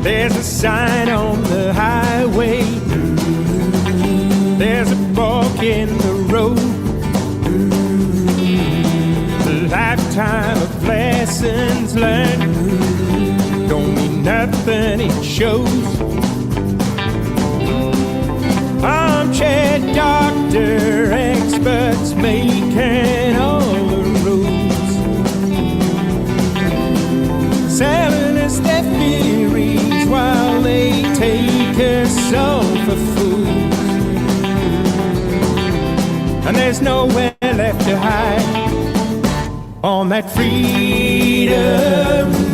There's a sign on the highway. There's a fork in the road. A lifetime of lessons learned don't mean nothing, it shows. Armchair doctor, experts making all the rules, selling us their theories while they take us all for fools. And there's nowhere left to hide on that freedom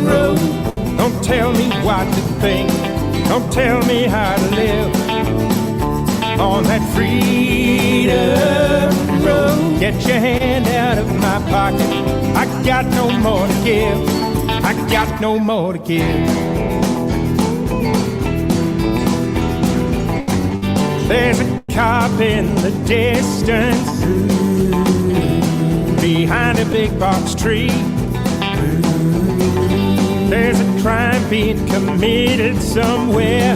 road. Don't tell me what to think, don't tell me how to live on that freedom road. Get your hand out of my pocket, I got no more to give, I got no more to give. There's a cop in the distance behind a big box tree. There's a crime being committed somewhere,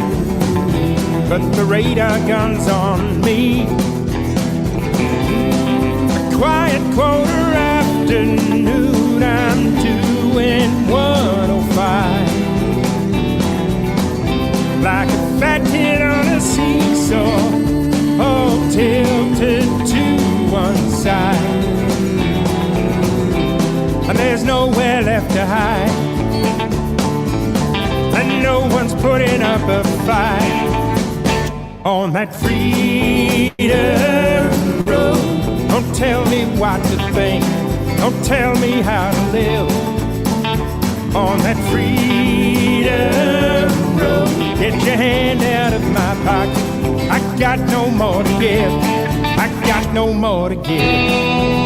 but the radar gun's on me. A quiet quarter afternoon, I'm doing 105. Like a fat kid on a seesaw, all tilted to one side. And there's nowhere left to hide, and no one's putting up a fight on that freedom road. Don't tell me what to think, don't tell me how to live on that freedom road. Get your hand out of my pocket, I got no more to give, I got no more to give.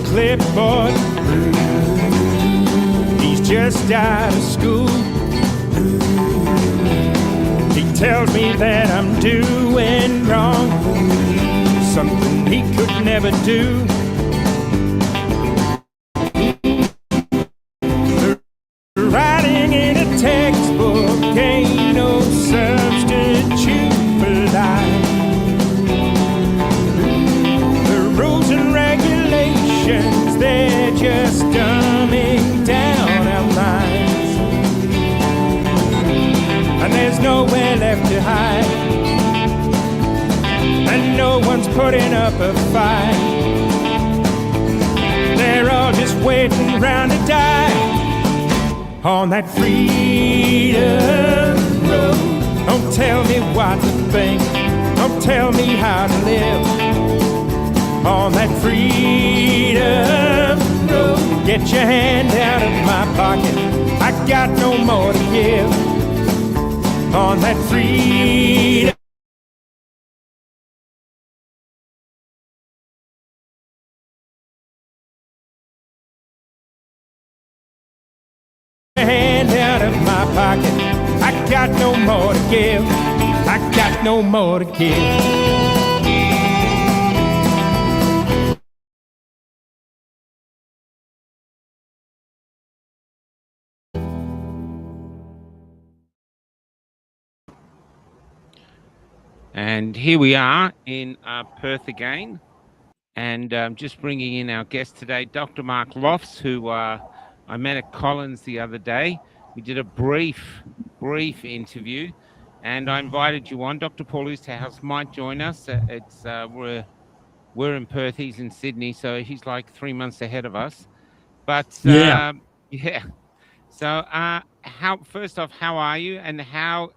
Clipboard, he's just out of school. He tells me that I'm doing wrong, something he could never do. Writing in a textbook ain't no substitute for life. The rules and regulations, they're just dumbing down our minds. And there's nowhere left to hide, and no one's putting up a fight. They're all just waiting around to die on that freedom road. Don't tell me what to think, don't tell me how to live on that freedom road. Get your hand out of my pocket, I got no more to give on that freedom. Hand out of my pocket, I got no more to give, I got no more to give. And here we are in Perth again, and just bringing in our guest today, Dr. Mark Lofts, who I met at Collins the other day. We did a brief interview, and I invited you on. Dr. Paul Oosterhuis might join us. We're in Perth, he's in Sydney, so he's like 3 months ahead of us. But yeah. So first off, how are you, and how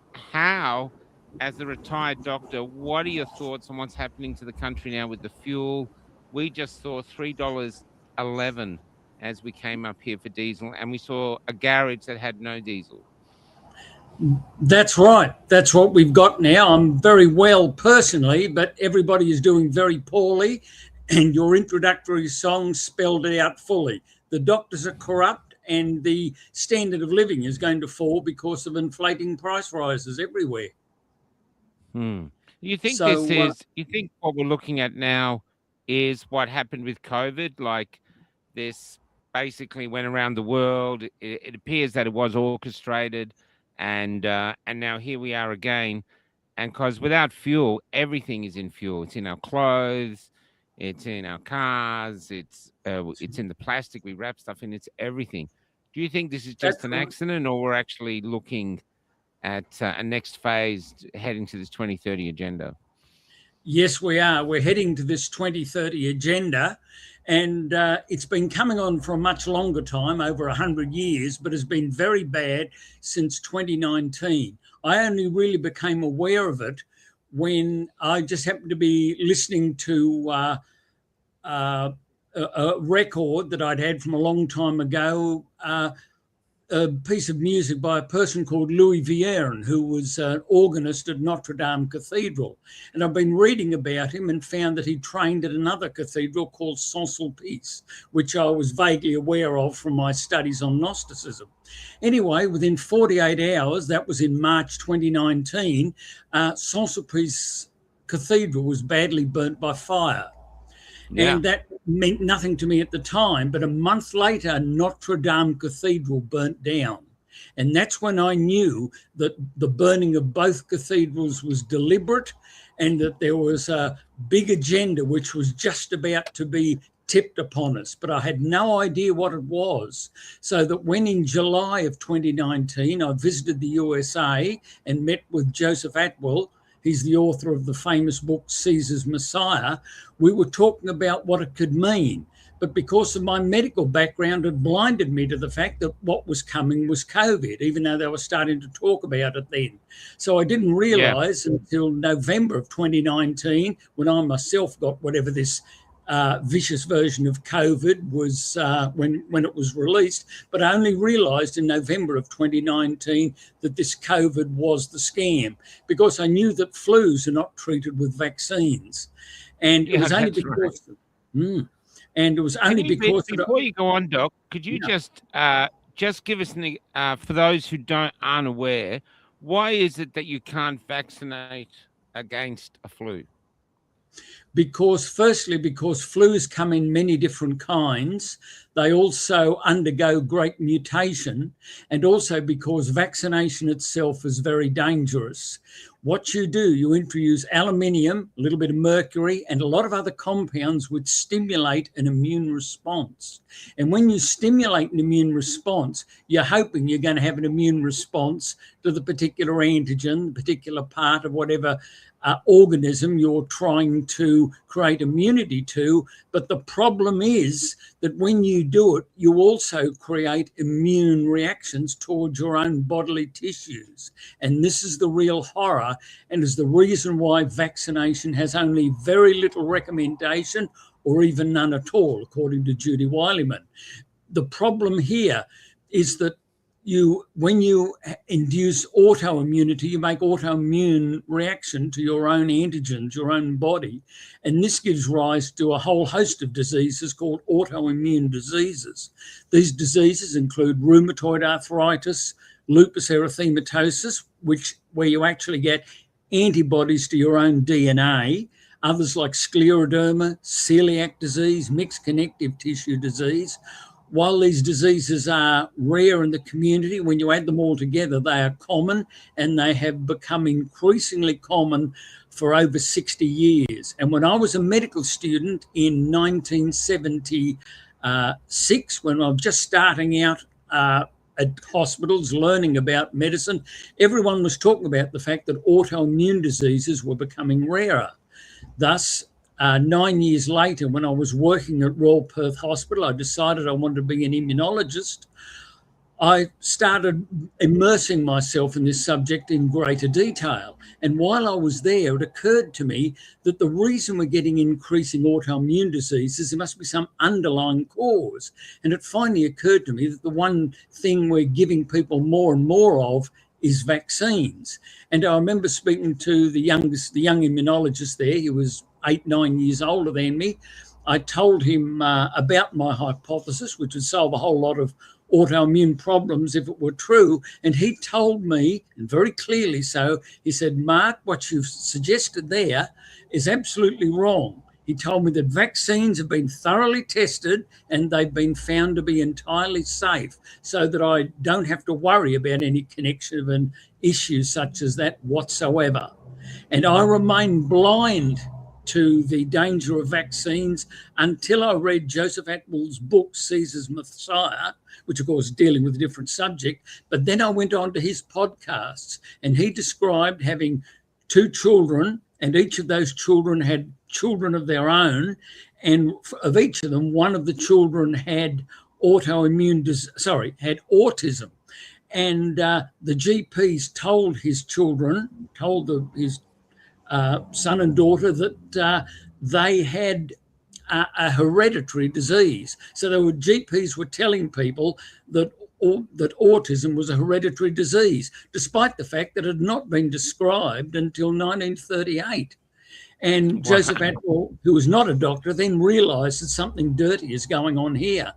as a retired doctor, what are your thoughts on what's happening to the country now with the fuel? We just saw $3.11 as we came up here for diesel, and we saw a garage that had no diesel. That's right. That's what we've got now. I'm very well personally, but everybody is doing very poorly. And your introductory song spelled it out fully. The doctors are corrupt and the standard of living is going to fall because of inflating price rises everywhere. You think So, you think what we're looking at now is what happened with COVID? Like this basically went around the world. It appears that it was orchestrated, and now here we are again. And because without fuel, everything is in fuel. It's in our clothes, it's in our cars, it's in the plastic we wrap stuff in. It's everything. Do you think this is just that's an right. accident, or we're actually looking at a next phase heading to this 2030 agenda? Yes, we are. We're heading to this 2030 agenda, and it's been coming on for a much longer time, over 100 years, but has been very bad since 2019. I only really became aware of it when I just happened to be listening to a record that I'd had from a long time ago, a piece of music by a person called Louis Vierne, who was an organist at Notre Dame Cathedral. And I've been reading about him and found that he trained at another cathedral called Saint-Sulpice, which I was vaguely aware of from my studies on Gnosticism. Anyway, within 48 hours, that was in March 2019, Saint-Sulpice Cathedral was badly burnt by fire. Yeah. And that meant nothing to me at the time. But a month later, Notre Dame Cathedral burnt down. And that's when I knew that the burning of both cathedrals was deliberate and that there was a big agenda which was just about to be tipped upon us. But I had no idea what it was. So that when in July of 2019, I visited the USA and met with Joseph Atwill, he's the author of the famous book, Caesar's Messiah, we were talking about what it could mean. But because of my medical background, it blinded me to the fact that what was coming was COVID, even though they were starting to talk about it then. So I didn't realise until November of 2019, when I myself got whatever this vicious version of COVID was when it was released, but I only realised in November of 2019 that this COVID was the scam, because I knew that flus are not treated with vaccines, and it was only because. Right. And it was only because before you go on, Doc, could you just give us for those who aren't aware, why is it that you can't vaccinate against a flu? Because flus come in many different kinds. They also undergo great mutation, and also because vaccination itself is very dangerous. What you do, you introduce aluminium, a little bit of mercury, and a lot of other compounds which stimulate an immune response. And when you stimulate an immune response, you're hoping you're going to have an immune response to the particular antigen, the particular part of whatever organism you're trying to create immunity to. But the problem is that when you do it, you also create immune reactions towards your own bodily tissues. And this is the real horror, and is the reason why vaccination has only very little recommendation, or even none at all, according to Judy Wileman. The problem here is that when you induce autoimmunity, you make autoimmune reaction to your own antigens, your own body. And this gives rise to a whole host of diseases called autoimmune diseases. These diseases include rheumatoid arthritis, lupus erythematosus, where you actually get antibodies to your own DNA, others like scleroderma, celiac disease, mixed connective tissue disease. While these diseases are rare in the community, when you add them all together, they are common, and they have become increasingly common for over 60 years. And when I was a medical student in 1976, when I was just starting out at hospitals learning about medicine, everyone was talking about the fact that autoimmune diseases were becoming rarer. Thus, 9 years later, when I was working at Royal Perth Hospital, I decided I wanted to be an immunologist. I started immersing myself in this subject in greater detail. And while I was there, it occurred to me that the reason we're getting increasing autoimmune diseases, there must be some underlying cause. And it finally occurred to me that the one thing we're giving people more and more of is vaccines. And I remember speaking to the young immunologist there. He was 8-9 years older than me. I told him about my hypothesis, which would solve a whole lot of autoimmune problems if it were true. And he told me, and very clearly so, he said, Mark, what you've suggested there is absolutely wrong. He told me that vaccines have been thoroughly tested and they've been found to be entirely safe, so that I don't have to worry about any connection of an issue such as that whatsoever. And I remain blind to the danger of vaccines until I read Joseph Atwell's book, Caesar's Messiah, which of course is dealing with a different subject. But then I went on to his podcasts, and he described having 2 children, and each of those children had children of their own. And of each of them, one of the children had had autism. And the GPs told his children, his son and daughter, that they had a hereditary disease. So the GPs were telling people that autism was a hereditary disease, despite the fact that it had not been described until 1938. And wow. Joseph Atwell, who was not a doctor, then realised that something dirty is going on here.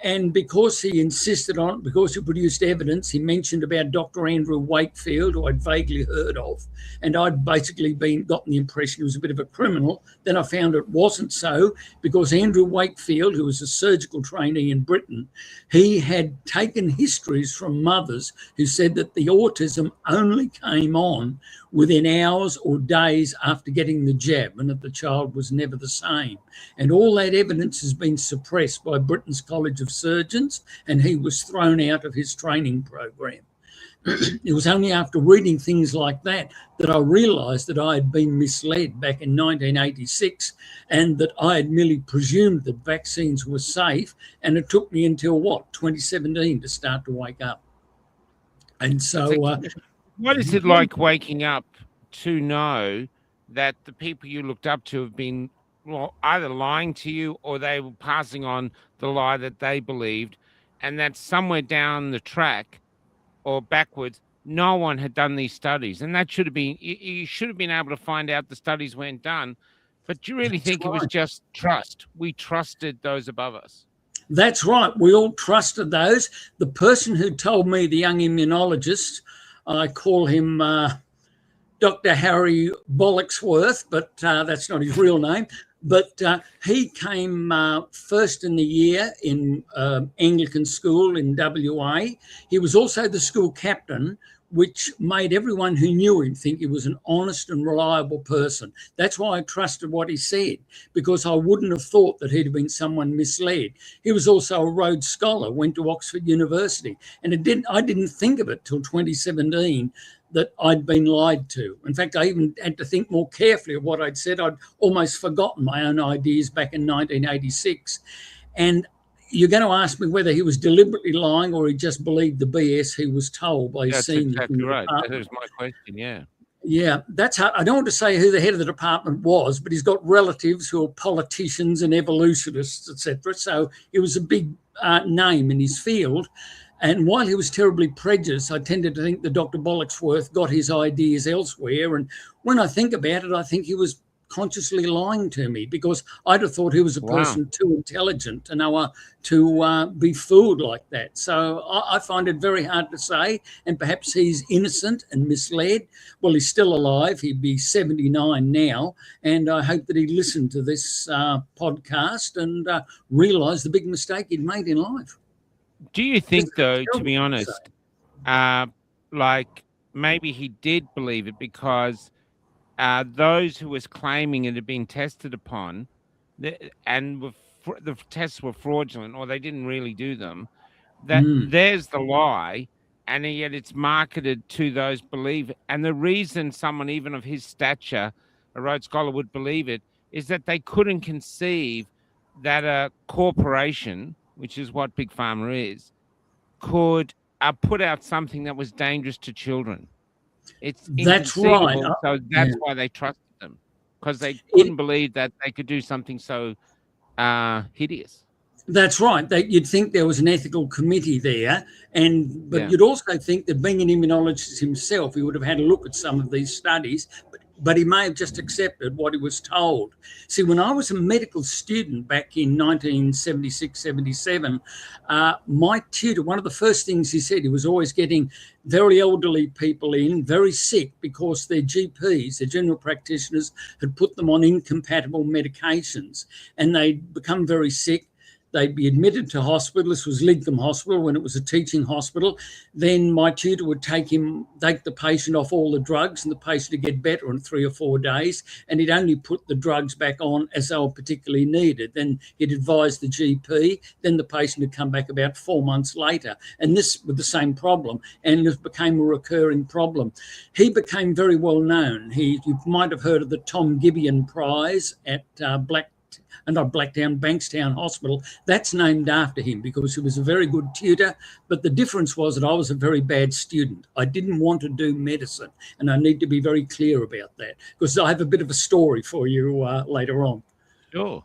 And because he insisted on it, because he produced evidence, he mentioned about Dr. Andrew Wakefield, who I'd vaguely heard of, and I'd basically gotten the impression he was a bit of a criminal. Then I found it wasn't so, because Andrew Wakefield, who was a surgical trainee in Britain, he had taken histories from mothers who said that the autism only came on within hours or days after getting the jab, and that the child was never the same. And all that evidence has been suppressed by Britain's College of Surgeons, and he was thrown out of his training program. It was only after reading things like that that I realised that I had been misled back in 1986, and that I had merely presumed that vaccines were safe. And it took me until, 2017 to start to wake up. And so... what is it like waking up to know that the people you looked up to have been either lying to you, or they were passing on the lie that they believed, and that somewhere down the track or backwards, no one had done these studies? And that should have been, you should have been able to find out the studies weren't done. But do you really think it was just trust? We trusted those above us. That's right. We all trusted those. The person who told me, the young immunologist, I call him Dr. Harry Bollocksworth, but that's not his real name. But he came first in the year in Anglican school in WA. He was also the school captain, which made everyone who knew him think he was an honest and reliable person. That's why I trusted what he said, because I wouldn't have thought that he'd have been someone misled. He was also a Rhodes Scholar, went to Oxford University, and I didn't think of it till 2017 that I'd been lied to. In fact, I even had to think more carefully of what I'd said. I'd almost forgotten my own ideas back in 1986. And you're going to ask me whether he was deliberately lying or he just believed the BS he was told by That's seeing exactly right. That is my question, yeah. Yeah, that's how, I don't want to say who the head of the department was, but he's got relatives who are politicians and evolutionists, etc. So he was a big name in his field. And while he was terribly prejudiced, I tended to think that Dr. Bollocksworth got his ideas elsewhere. And when I think about it, I think he was consciously lying to me, because I'd have thought he was a person too intelligent to know to be fooled like that. So I find it very hard to say, and perhaps he's innocent and misled. Well, he's still alive. He'd be 79 now, and I hope that he listened to this podcast and realised the big mistake he'd made in life. Do you think, though, to be honest, like maybe he did believe it because those who was claiming it had been tested upon, and the tests were fraudulent, or they didn't really do them, that there's the lie, and yet it's marketed to those believe it. And the reason someone even of his stature, a Rhodes Scholar, would believe it is that they couldn't conceive that a corporation, which is what Big Pharma is, could put out something that was dangerous to children. It's That's right. inconceivable. So Yeah. that's why they trusted them, because they It, couldn't believe that they could do something so hideous. That's right. You'd think there was an ethical committee there, but Yeah. you'd also think that being an immunologist himself, he would have had a look at some of these studies, but he may have just accepted what he was told. See, when I was a medical student back in 1976, 77, my tutor, one of the first things he said, he was always getting very elderly people in, very sick, because their GPs, their general practitioners, had put them on incompatible medications, and they'd become very sick. They'd be admitted to hospital. This was Lidcombe Hospital when it was a teaching hospital. Then my tutor would take the patient off all the drugs, and the patient would get better in 3 or 4 days. And he'd only put the drugs back on as they were particularly needed. Then he'd advise the GP. Then the patient would come back about 4 months later. And this with the same problem. And it became a recurring problem. He became very well known. You might have heard of the Tom Gibeon Prize at Bankstown Hospital. That's named after him because he was a very good tutor. But the difference was that I was a very bad student. I didn't want to do medicine, and I need to be very clear about that because I have a bit of a story for you later on. Sure.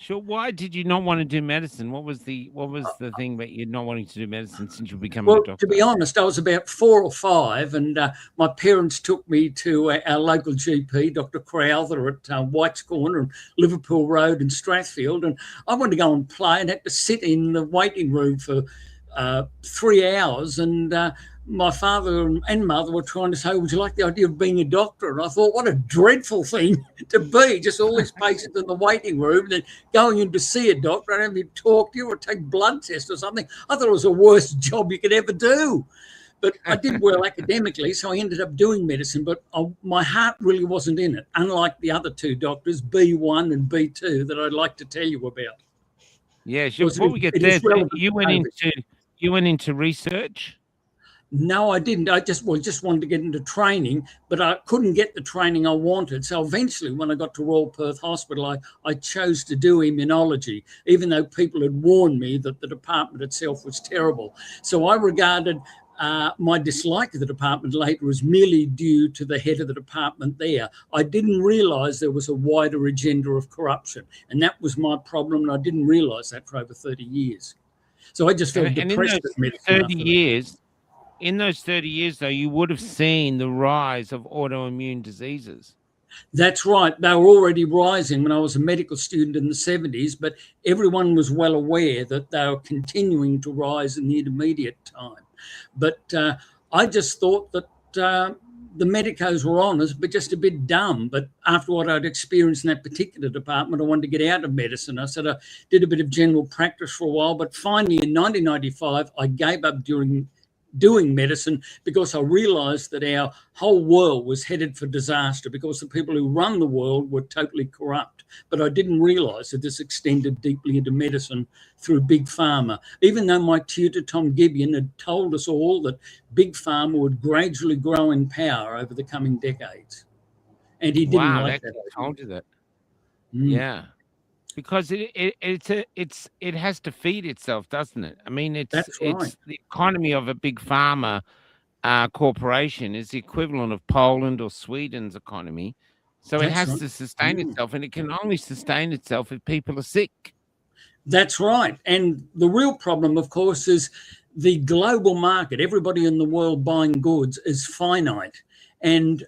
Why did you not want to do medicine? What was the thing about you not wanting to do medicine since you became a doctor? To be honest, I was about 4 or 5, and my parents took me to our local GP, Dr Crowther, at White's Corner and Liverpool Road in Strathfield, and I wanted to go and play and had to sit in the waiting room for 3 hours, and my father and mother were trying to say, would you like the idea of being a doctor? And I thought, what a dreadful thing to be, just all these patients in the waiting room and then going in to see a doctor and having to talk to you or take blood tests or something. I thought it was the worst job you could ever do. But I did well academically, so I ended up doing medicine, but my heart really wasn't in it, unlike the other 2 doctors, B1 and B2, that I'd like to tell you about. Yeah, sure. Before we get there, you went into research? No, I didn't. I just wanted to get into training, but I couldn't get the training I wanted. So eventually, when I got to Royal Perth Hospital, I chose to do immunology, even though people had warned me that the department itself was terrible. So I regarded my dislike of the department later as merely due to the head of the department there. I didn't realise there was a wider agenda of corruption, and that was my problem, and I didn't realise that for over 30 years. So I just felt depressed at medicine. In those 30 years, though, you would have seen the rise of autoimmune diseases. That's right. They were already rising when I was a medical student in the 70s, but everyone was well aware that they were continuing to rise in the intermediate time. But I just thought that the medicos were honest, but just a bit dumb. But after what I'd experienced in that particular department, I wanted to get out of medicine. I said I did a bit of general practice for a while, but finally in 1995, I gave up doing medicine because I realised that our whole world was headed for disaster because the people who run the world were totally corrupt. But I didn't realise that this extended deeply into medicine through Big Pharma, even though my tutor, Tom Gibeon, had told us all that Big Pharma would gradually grow in power over the coming decades. And he didn't like that. Wow, told you that. Yeah. Because it has to feed itself, doesn't it? I mean, it's the economy of a big pharma corporation is the equivalent of Poland or Sweden's economy. So it has to sustain itself, and it can only sustain itself if people are sick. That's right. And the real problem, of course, is the global market. Everybody in the world buying goods is finite. And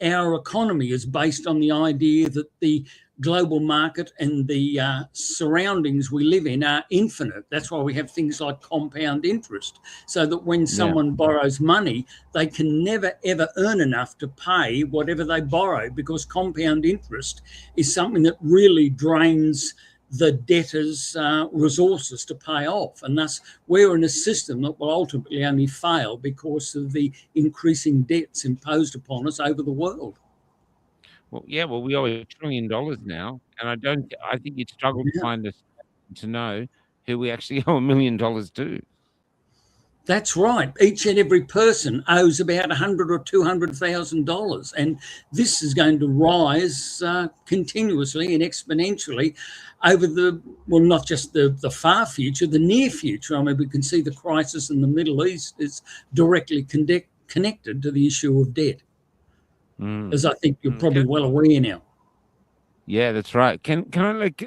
our economy is based on the idea that the global market and the surroundings we live in are infinite. That's why we have things like compound interest, so that when someone borrows money, they can never, ever earn enough to pay whatever they borrow, because compound interest is something that really drains the debtor's resources to pay off. And thus we're in a system that will ultimately only fail because of the increasing debts imposed upon us over the world. Well, yeah, we owe $1 trillion now, and I think you'd struggle to find us to know who we actually owe $1 million to. That's right. Each and every person owes about $100,000 or $200,000, and this is going to rise continuously and exponentially over not just the far future, the near future. I mean, we can see the crisis in the Middle East is directly connected to the issue of debt, as I think you're probably well aware now. Yeah, that's right.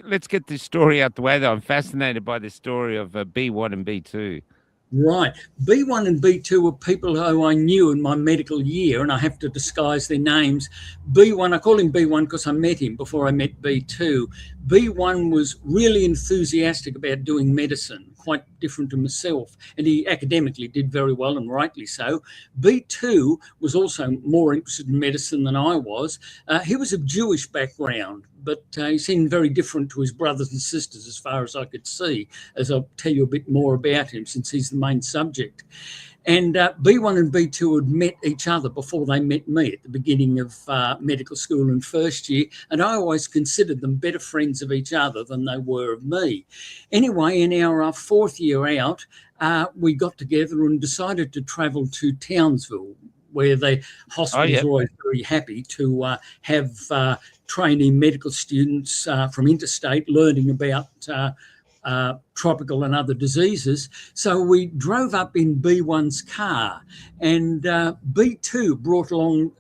Let's get this story out the way, though. I'm fascinated by the story of B1 and B2. Right. B1 and B2 were people who I knew in my medical year, and I have to disguise their names. B1, I call him B1 because I met him before I met B2. B1 was really enthusiastic about doing medicine, quite different to myself, and he academically did very well, and rightly so. B2 was also more interested in medicine than I was. He was of Jewish background, but he seemed very different to his brothers and sisters as far as I could see, as I'll tell you a bit more about him since he's the main subject. And B1 and B2 had met each other before they met me at the beginning of medical school in first year, and I always considered them better friends of each other than they were of me. Anyway, in our fourth year out, we got together and decided to travel to Townsville, where the hospitals are always very happy to have trainee medical students from interstate learning about tropical and other diseases. So we drove up in B1's car, and B2 brought along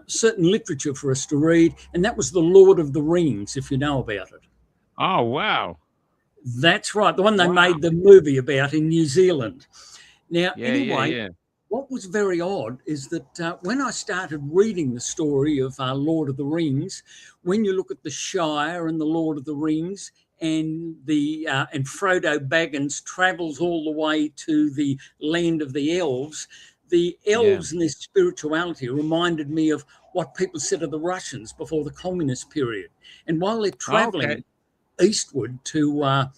certain literature for us to read, and that was The Lord of the Rings, if you know about it. Oh, wow. That's right, the one they made the movie about in New Zealand. Now, what was very odd is that when I started reading the story of Lord of the Rings, when you look at the Shire and the Lord of the Rings, and Frodo Baggins travels all the way to the land of the elves. The elves and their spirituality reminded me of what people said of the Russians before the communist period. And while they're traveling eastward to land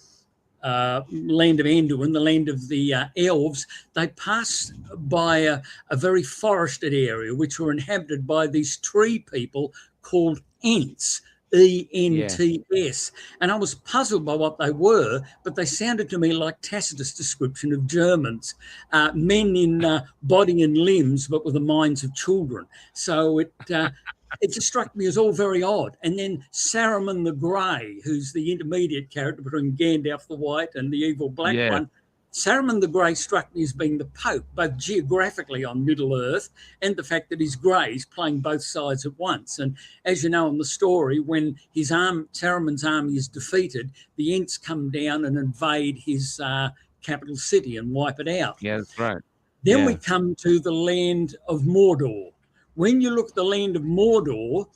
of Anduin, the land of the elves, they pass by a very forested area which were inhabited by these tree people called Ents. ENTS. And I was puzzled by what they were, but they sounded to me like Tacitus' description of Germans, men in body and limbs, but with the minds of children. So it just struck me as all very odd. And then Saruman the Grey, who's the intermediate character between Gandalf the White and the evil black one, Saruman the Grey struck me as being the Pope, both geographically on Middle Earth and the fact that he's grey, he's playing both sides at once. And as you know in the story, when Saruman's army is defeated, the Ents come down and invade his capital city and wipe it out. Yeah, that's right. Then we come to the land of Mordor. When you look at the land of Mordor,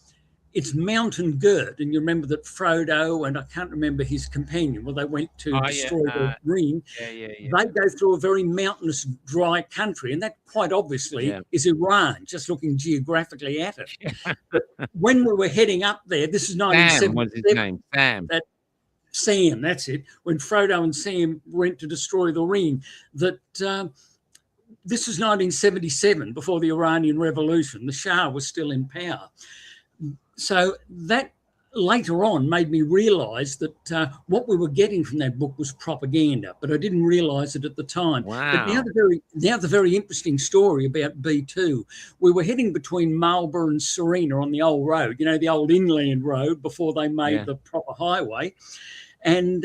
it's mountain girt, and you remember that Frodo and I can't remember his companion, well, they went to destroy the ring. They go through a very mountainous, dry country, and that quite obviously is Iran, just looking geographically at it. But when we were heading up there, this is 1977. Sam was his name, Sam. Sam, that's it. When Frodo and Sam went to destroy the ring, that this was 1977, before the Iranian Revolution. The Shah was still in power. So that later on made me realise that what we were getting from that book was propaganda, but I didn't realise it at the time. Wow. But now the very interesting story about B2. We were heading between Marlborough and Serena on the old road, you know, the old inland road before they made the proper highway. And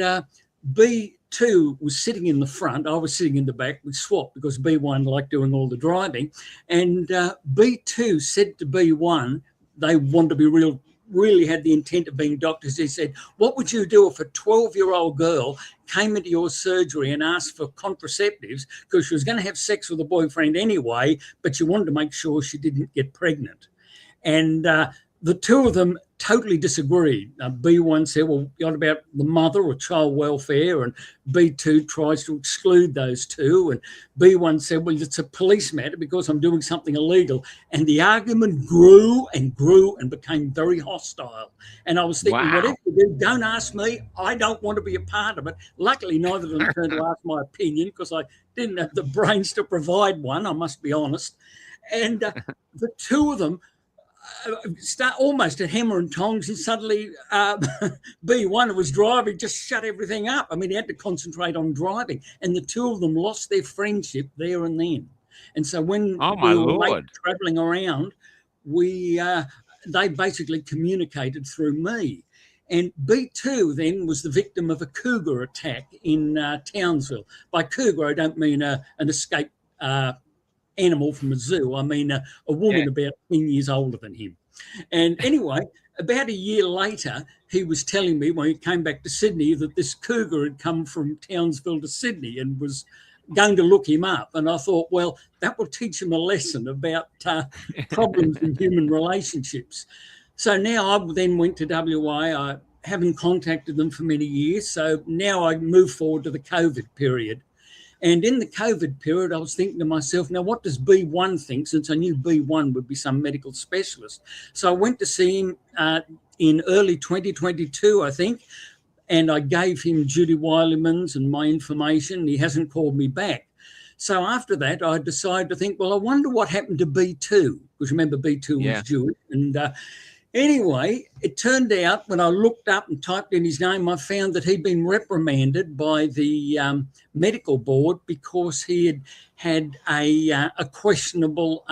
B2 was sitting in the front. I was sitting in the back. We swapped because B1 liked doing all the driving. And B2 said to B1, they wanted to be really had the intent of being doctors. He said, what would you do if a 12-year-old girl came into your surgery and asked for contraceptives because she was going to have sex with a boyfriend anyway, but she wanted to make sure she didn't get pregnant? And the two of them totally disagreed. B1 said, well, what about the mother or child welfare? And B2 tries to exclude those two. And B1 said, well, it's a police matter because I'm doing something illegal. And the argument grew and grew and became very hostile. And I was thinking, whatever you do, don't ask me. I don't want to be a part of it. Luckily, neither of them turned to ask my opinion because I didn't have the brains to provide one, I must be honest. And the two of them almost at hammer and tongs, and suddenly B1 was driving, just shut everything up. I mean, he had to concentrate on driving, and the two of them lost their friendship there and then. And so when we were late travelling around, they basically communicated through me. And B2 then was the victim of a cougar attack in Townsville. By cougar, I don't mean an escaped animal from a zoo. I mean a woman about 10 years older than him. And anyway, about a year later, he was telling me when he came back to Sydney that this cougar had come from Townsville to Sydney and was going to look him up. And I thought, well, that will teach him a lesson about problems in human relationships. So now I then went to WA. I haven't contacted them for many years. So now I move forward to the COVID period. And in the COVID period, I was thinking to myself, now what does B1 think, since I knew B1 would be some medical specialist? So I went to see him in early 2022, I think, and I gave him Judy Wilemans and my information. He hasn't called me back. So after that, I decided to think, well, I wonder what happened to B2, because remember B2 was Jewish. And anyway, it turned out when I looked up and typed in his name, I found that he'd been reprimanded by the medical board because he had a questionable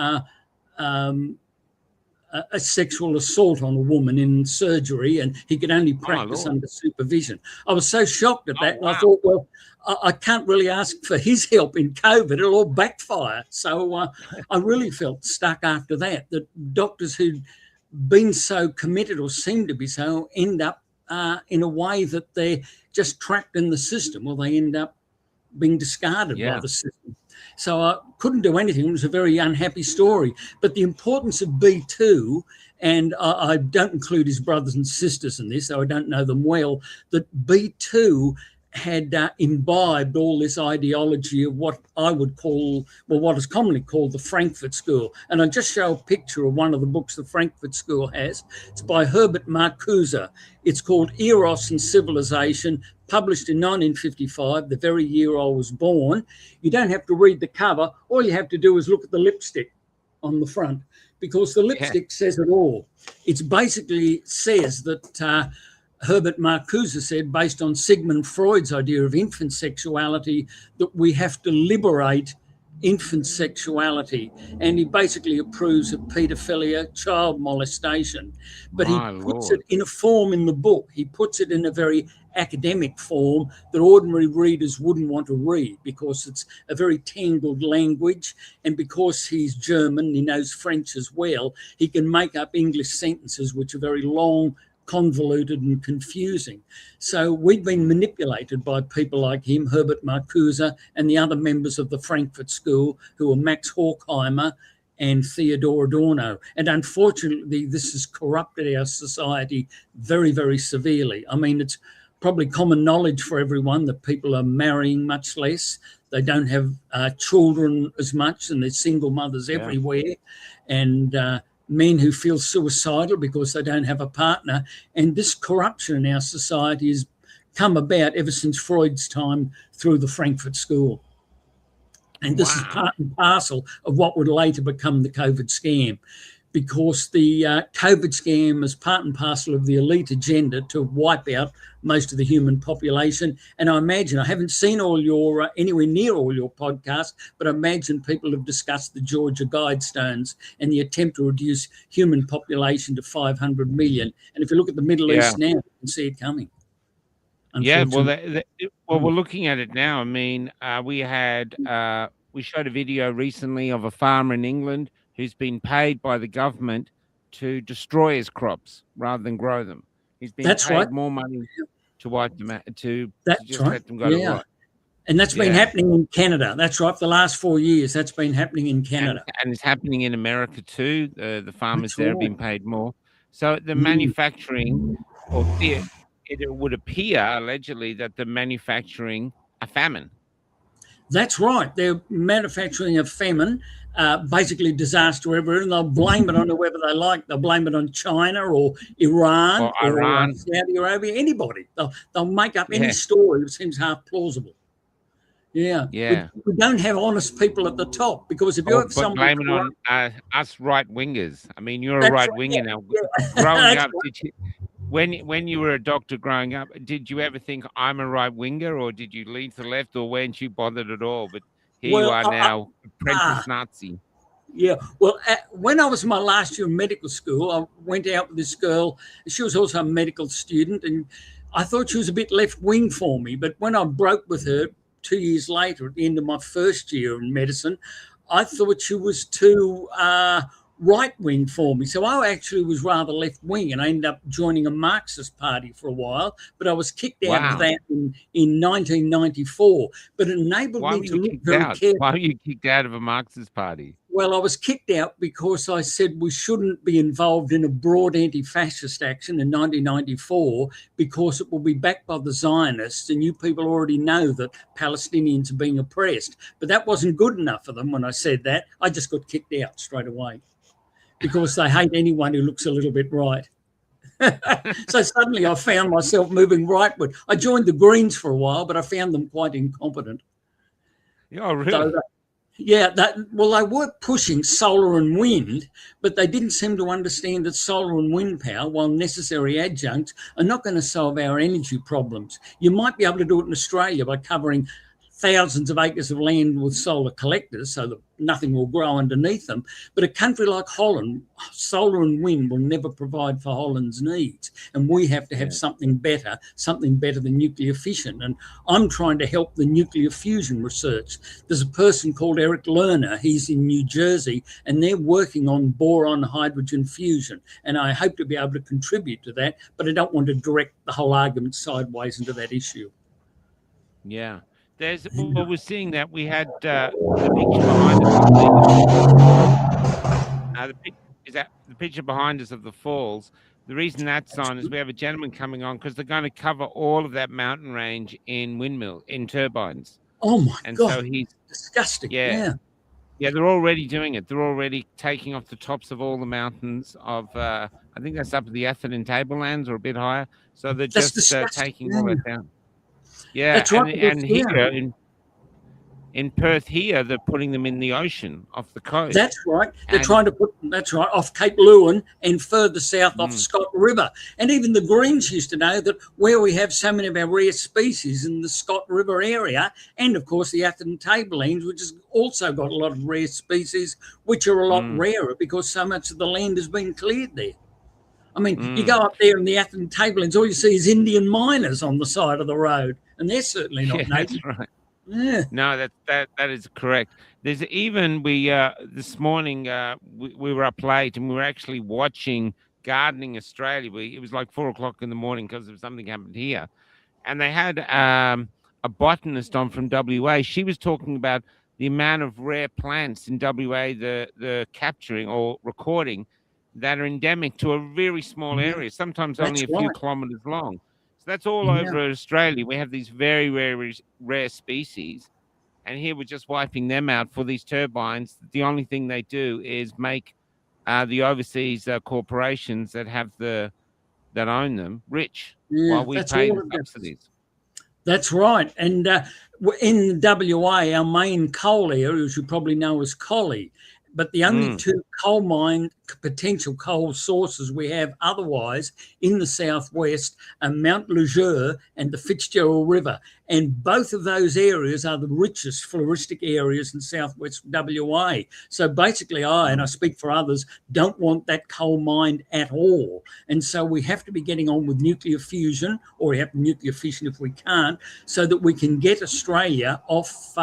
a sexual assault on a woman in surgery, and he could only practice under supervision. I was so shocked at that, and I thought, well, I can't really ask for his help in COVID. It'll all backfire. So I really felt stuck after that doctors who'd been so committed or seem to be so end up in a way that they're just trapped in the system, or they end up being discarded by the system. So I couldn't do anything. It was a very unhappy story. But the importance of B2, and I don't include his brothers and sisters in this, so I don't know them well, that B2 had imbibed all this ideology of what I would call, well, what is commonly called the Frankfurt School. And I just show a picture of one of the books the Frankfurt School has. It's by Herbert Marcuse. It's called Eros and Civilization, published in 1955, the very year I was born. You don't have to read the cover. All you have to do is look at the lipstick on the front, because the lipstick says it all. It basically says that Herbert Marcuse said, based on Sigmund Freud's idea of infant sexuality, that we have to liberate infant sexuality. And he basically approves of paedophilia, child molestation. But he puts it in a form in the book. He puts it in a very academic form that ordinary readers wouldn't want to read, because it's a very tangled language. And because he's German, he knows French as well, he can make up English sentences which are very long, convoluted and confusing. So we've been manipulated by people like him, Herbert Marcuse, and the other members of the Frankfurt School, who are Max Horkheimer and Theodor Adorno. And unfortunately, this has corrupted our society very, very severely. I mean, it's probably common knowledge for everyone that people are marrying much less. They don't have children as much, and there's single mothers everywhere. And men who feel suicidal because they don't have a partner. And this corruption in our society has come about ever since Freud's time through the Frankfurt School. And this is part and parcel of what would later become the COVID scam, because the COVID scam is part and parcel of the elite agenda to wipe out most of the human population. And I imagine, I haven't seen all your, anywhere near all your podcasts, but I imagine people have discussed the Georgia Guidestones and the attempt to reduce human population to 500 million. And if you look at the Middle East now, you can see it coming. Yeah, well, we're looking at it now. I mean, we showed a video recently of a farmer in England who's been paid by the government to destroy his crops rather than grow them. He's been paid more money to wipe them out, to just let them go to rot. And that's been happening in Canada. That's right. For the last 4 years, that's been happening in Canada. And it's happening in America too. The farmers there have been paid more. So the manufacturing, or it would appear, allegedly, that they're manufacturing a famine. That's right. They're manufacturing a famine, basically disaster everywhere, and they'll blame it on whoever they like. They'll blame it on China or Iran or Saudi Arabia, anybody. They'll make up any story that seems half plausible. Yeah. Yeah. We don't have honest people at the top, because if you Or have but somebody blame it on us right wingers. I mean, you're a that's right right. winger now. Yeah. Growing That's up, did you when you were a doctor growing up, did you ever think I'm a right winger, or did you lean to the left, or weren't you bothered at all? But here you Well, are now, apprentice Nazi. yeah. Well, when I was in my last year of medical school, I went out with this girl. She was also a medical student, and I thought she was a bit left wing for me. But when I broke with her 2 years later, at the end of my first year in medicine, I thought she was too right wing for me. So I actually was rather left wing, and I ended up joining a Marxist party for a while. But I was kicked out of Wow. that in 1994. But it enabled Why me were to you look kicked very out? carefully. Why were you kicked out of a Marxist party? Well, I was kicked out because I said we shouldn't be involved in a broad anti-fascist action in 1994 because it will be backed by the Zionists, and you people already know that Palestinians are being oppressed. But that wasn't good enough for them when I said that. I just got kicked out straight away because they hate anyone who looks a little bit right. So suddenly I found myself moving rightward. I joined the Greens for a while, but I found them quite incompetent. Oh, really? So yeah, well, they were pushing solar and wind, but they didn't seem to understand that solar and wind power, while necessary adjuncts, are not going to solve our energy problems. You might be able to do it in Australia by covering thousands of acres of land with solar collectors so that nothing will grow underneath them. But a country like Holland, solar and wind will never provide for Holland's needs. And we have to have something better than nuclear fission. And I'm trying to help the nuclear fusion research. There's a person called Eric Lerner, he's in New Jersey, and they're working on boron hydrogen fusion. And I hope to be able to contribute to that, but I don't want to direct the whole argument sideways into that issue. Yeah. Well, we're seeing that we had the picture behind us. The picture behind us of the falls. The reason that's on is we have a gentleman coming on because they're going to cover all of that mountain range in turbines. Oh my God! So he's disgusting. Yeah, they're already doing it. They're already taking off the tops of all the mountains of. I think that's up at the Atherton Tablelands or a bit higher. So they're just taking all that down. Yeah, that's right. And here in Perth, here they're putting them in the ocean off the coast. That's right. They're trying to put off Cape Lewin and further south off Scott River. And even the Greens used to know that where we have so many of our rare species in the Scott River area, and of course the Atherton Tablelands, which has also got a lot of rare species, which are a lot rarer because so much of the land has been cleared there. I mean, you go up there in the Atherton Tablelands, all you see is Indian miners on the side of the road, and they're certainly not native. That's right. Yeah. No, that is correct. There's even this morning we were up late and we were actually watching Gardening Australia. It was like 4 o'clock in the morning because of something happened here, and they had a botanist on from WA. She was talking about the amount of rare plants in WA, the capturing or recording that are endemic to a very small area, sometimes only a few kilometers long. So that's all over Australia. We have these very, very rare species, and here we're just wiping them out for these turbines. The only thing they do is make the overseas corporations that own them rich while we pay the subsidies. That's right. And in WA, our main coal area, as you probably know, is Collie. But the only two potential coal sources we have otherwise in the southwest are Mount Leger and the Fitzgerald River. And both of those areas are the richest floristic areas in southwest WA. So basically and I speak for others, don't want that coal mined at all. And so we have to be getting on with nuclear fusion, or we have nuclear fission if we can't, so that we can get Australia off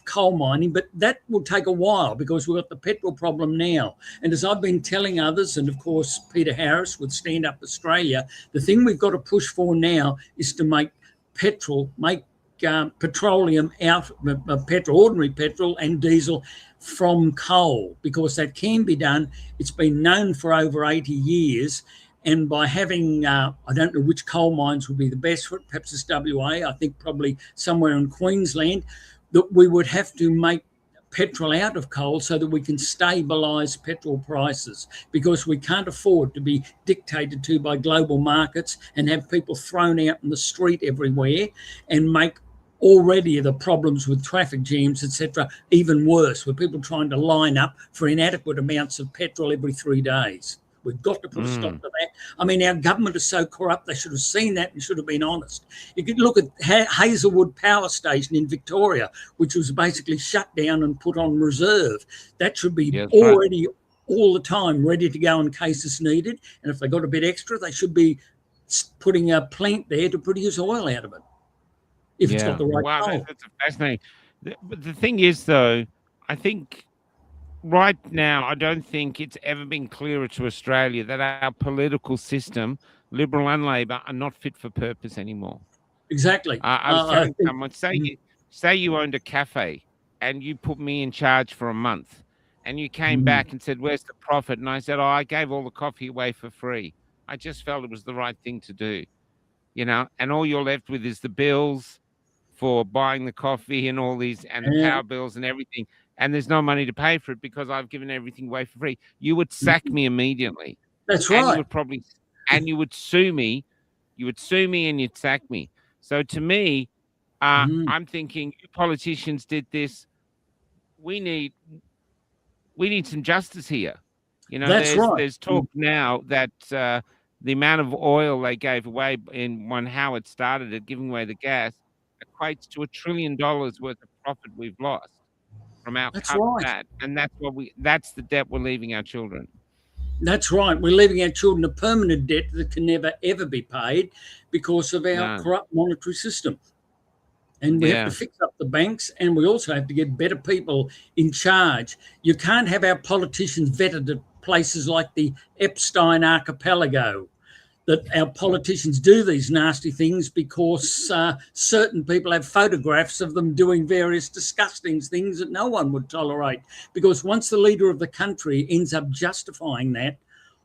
coal mining, but that will take a while because we've got the petrol problem now. And as I've been telling others, and of course Peter Harris with Stand Up Australia, the thing we've got to push for now is to make petroleum out of petrol, ordinary petrol and diesel from coal, because that can be done. It's been known for over 80 years. And by having, I don't know which coal mines would be the best for it, perhaps it's WA, I think probably somewhere in Queensland, that we would have to make petrol out of coal so that we can stabilise petrol prices, because we can't afford to be dictated to by global markets and have people thrown out in the street everywhere and make already the problems with traffic jams, etc., even worse, with people trying to line up for inadequate amounts of petrol every 3 days. We've got to put a stop to that. I mean, our government is so corrupt, they should have seen that and should have been honest. You could look at Hazelwood Power Station in Victoria, which was basically shut down and put on reserve. That should be already all the time ready to go in case it's needed. And if they got a bit extra, they should be putting a plant there to produce oil out of it, if it's got the right coal. That's fascinating. But the thing is, though, I think right now, I don't think it's ever been clearer to Australia that our political system, Liberal and Labor, are not fit for purpose anymore. Exactly. I was telling someone, say you owned a cafe and you put me in charge for a month and you came back and said, where's the profit? And I said, oh, I gave all the coffee away for free. I just felt it was the right thing to do, you know, and all you're left with is the bills for buying the coffee and all these and the power bills and everything. And there's no money to pay for it because I've given everything away for free. You would sack me immediately. That's right. And you would sue me. You would sue me and you'd sack me. So to me, I'm thinking, you politicians did this. We need some justice here. You know, there's talk now that the amount of oil they gave away when Howard started it, giving away the gas, equates to $1 trillion worth of profit we've lost from our cut. And that's the debt we're leaving our children. That's right. We're leaving our children a permanent debt that can never, ever be paid because of our corrupt monetary system. And we have to fix up the banks, and we also have to get better people in charge. You can't have our politicians vetted at places like the Epstein Archipelago, that our politicians do these nasty things because certain people have photographs of them doing various disgusting things that no one would tolerate. Because once the leader of the country ends up justifying that,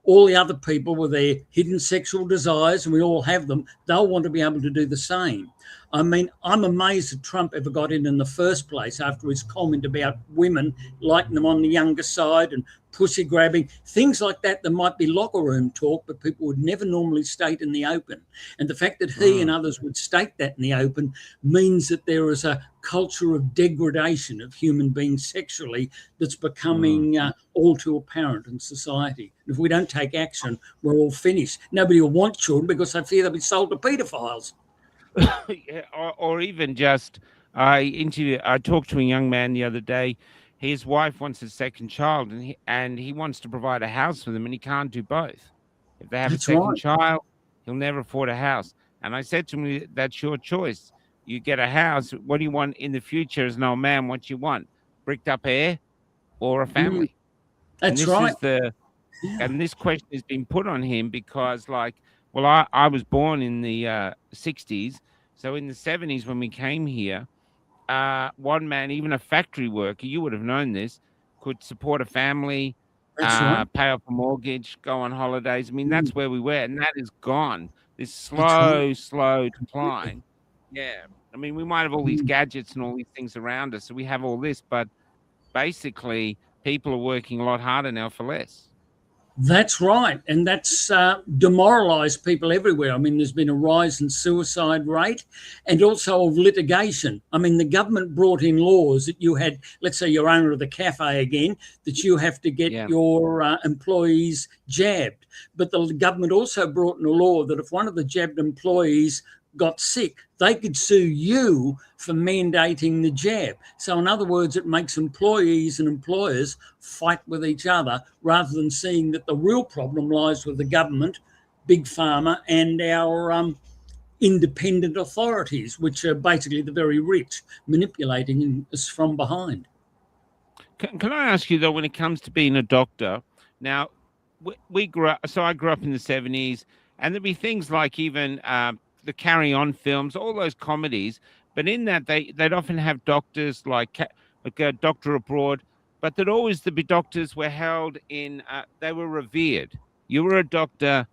all the other people with their hidden sexual desires, and we all have them, they'll want to be able to do the same. I mean, I'm amazed that Trump ever got in the first place after his comment about women, liking them on the younger side and pussy grabbing, things like that might be locker room talk, but people would never normally state in the open. And the fact that he and others would state that in the open means that there is a culture of degradation of human beings sexually that's becoming all too apparent in society. If we don't take action, we're all finished. Nobody will want children because they fear they'll be sold to paedophiles. or even just, I talked to a young man the other day. His wife wants a second child, and he wants to provide a house for them, and he can't do both. If they have a second child, he'll never afford a house. And I said to him, that's your choice. You get a house. What do you want in the future as an old man? What you want? Bricked up air or a family? That's right. And this question has been put on him because, like, well, I was born in the 60s. So in the 70s when we came here, one man, even a factory worker, you would have known this, could support a family, pay off a mortgage, go on holidays. I mean, that's where we were. And that is gone. This slow decline. Yeah. I mean, we might have all these gadgets and all these things around us. So we have all this. But basically, people are working a lot harder now for less. That's right. And that's demoralised people everywhere. I mean, there's been a rise in suicide rate and also of litigation. I mean, the government brought in laws that you had, let's say you're owner of the cafe again, that you have to get your employees jabbed. But the government also brought in a law that if one of the jabbed employees got sick, they could sue you for mandating the jab. So in other words, it makes employees and employers fight with each other rather than seeing that the real problem lies with the government, big pharma, and our independent authorities, which are basically the very rich, manipulating us from behind. Can I ask you, though, when it comes to being a doctor, now, we grew up, so I grew up in the 70s, and there'd be things like even the Carry On films, all those comedies, but in that they'd often have doctors like a doctor abroad, but that always the doctors were held in, they were revered. You were a doctor,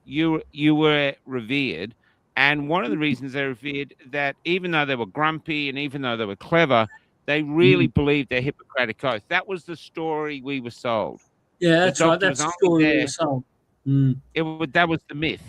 you were revered. And one of the reasons they were revered, that even though they were grumpy and even though they were clever, they really believed their Hippocratic oath. That was the story we were sold. Yeah, that's right. That's the story we were sold. That was the myth.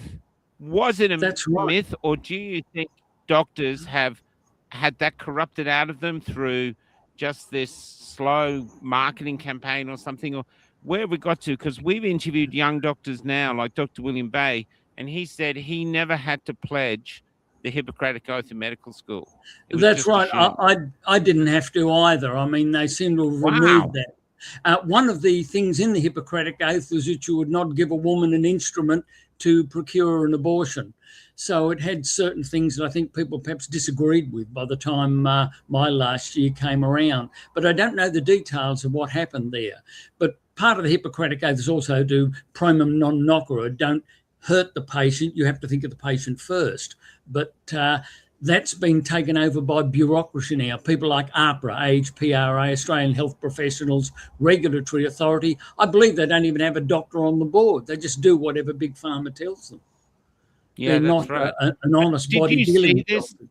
Was it a myth, or do you think doctors have had that corrupted out of them through just this slow marketing campaign or something? Or where have we got to? Because we've interviewed young doctors now, like Dr. William Bay, and he said he never had to pledge the Hippocratic Oath in medical school. It was That's just right. assumed. I didn't have to either. I mean, they seem to have Wow. removed that. One of the things in the Hippocratic Oath was that you would not give a woman an instrument to procure an abortion. So it had certain things that I think people perhaps disagreed with by the time my last year came around. But I don't know the details of what happened there. But part of the Hippocratic Oath is also to primum non nocere, don't hurt the patient. You have to think of the patient first. But that's been taken over by bureaucracy now. People like AHPRA, AHPRA, Australian Health Professionals Regulatory Authority. I believe they don't even have a doctor on the board. They just do whatever Big Pharma tells them. Yeah, They're that's not right. an honest body you dealing see with this? doctors.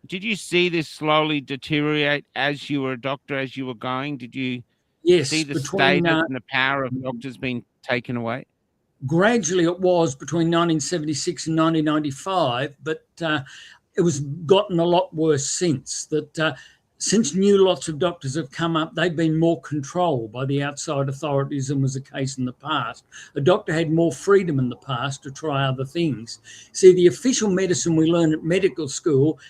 Did you see this slowly deteriorate as you were a doctor, as you were going? Did you Yes, see the between status and the power of doctors being taken away? gradually it was between 1976 and 1995, but it was gotten a lot worse since. Since new lots of doctors have come up, they've been more controlled by the outside authorities than was the case in the past. A doctor had more freedom in the past to try other things. See, the official medicine we learn at medical school,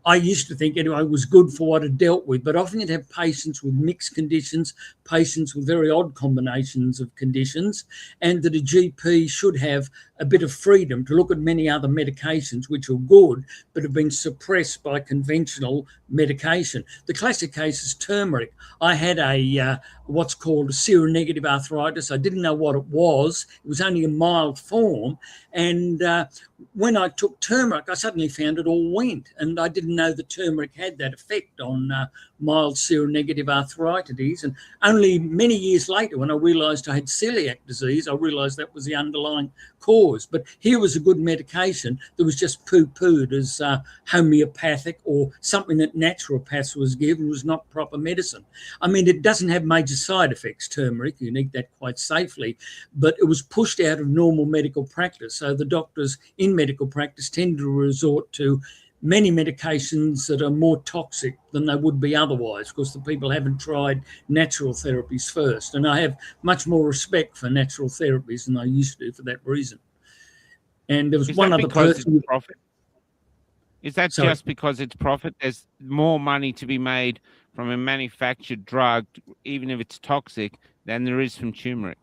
I used to think anyway, was good for what it dealt with, but often you'd have patients with mixed conditions, patients with very odd combinations of conditions, and that a GP should have a bit of freedom to look at many other medications which are good, but have been suppressed by conventional medication. The classic case is turmeric. I had a what's called seronegative arthritis. I didn't know what it was. It was only a mild form. And when I took turmeric, I suddenly found it all went. And I didn't know that turmeric had that effect on mild seronegative arthritis. And only many years later, when I realised I had celiac disease, I realised that was the underlying cause. But here was a good medication that was just poo-pooed as homeopathic or something that naturopaths was given, was not proper medicine. I mean, it doesn't have major side effects, turmeric. You can eat that quite safely, but it was pushed out of normal medical practice. So the doctors in medical practice tend to resort to many medications that are more toxic than they would be otherwise, because the people haven't tried natural therapies first. And I have much more respect for natural therapies than I used to for that reason. And there was one other person. Profit? Is that Sorry. just because it's profit? There's more money to be made from a manufactured drug, even if it's toxic, than there is from turmeric.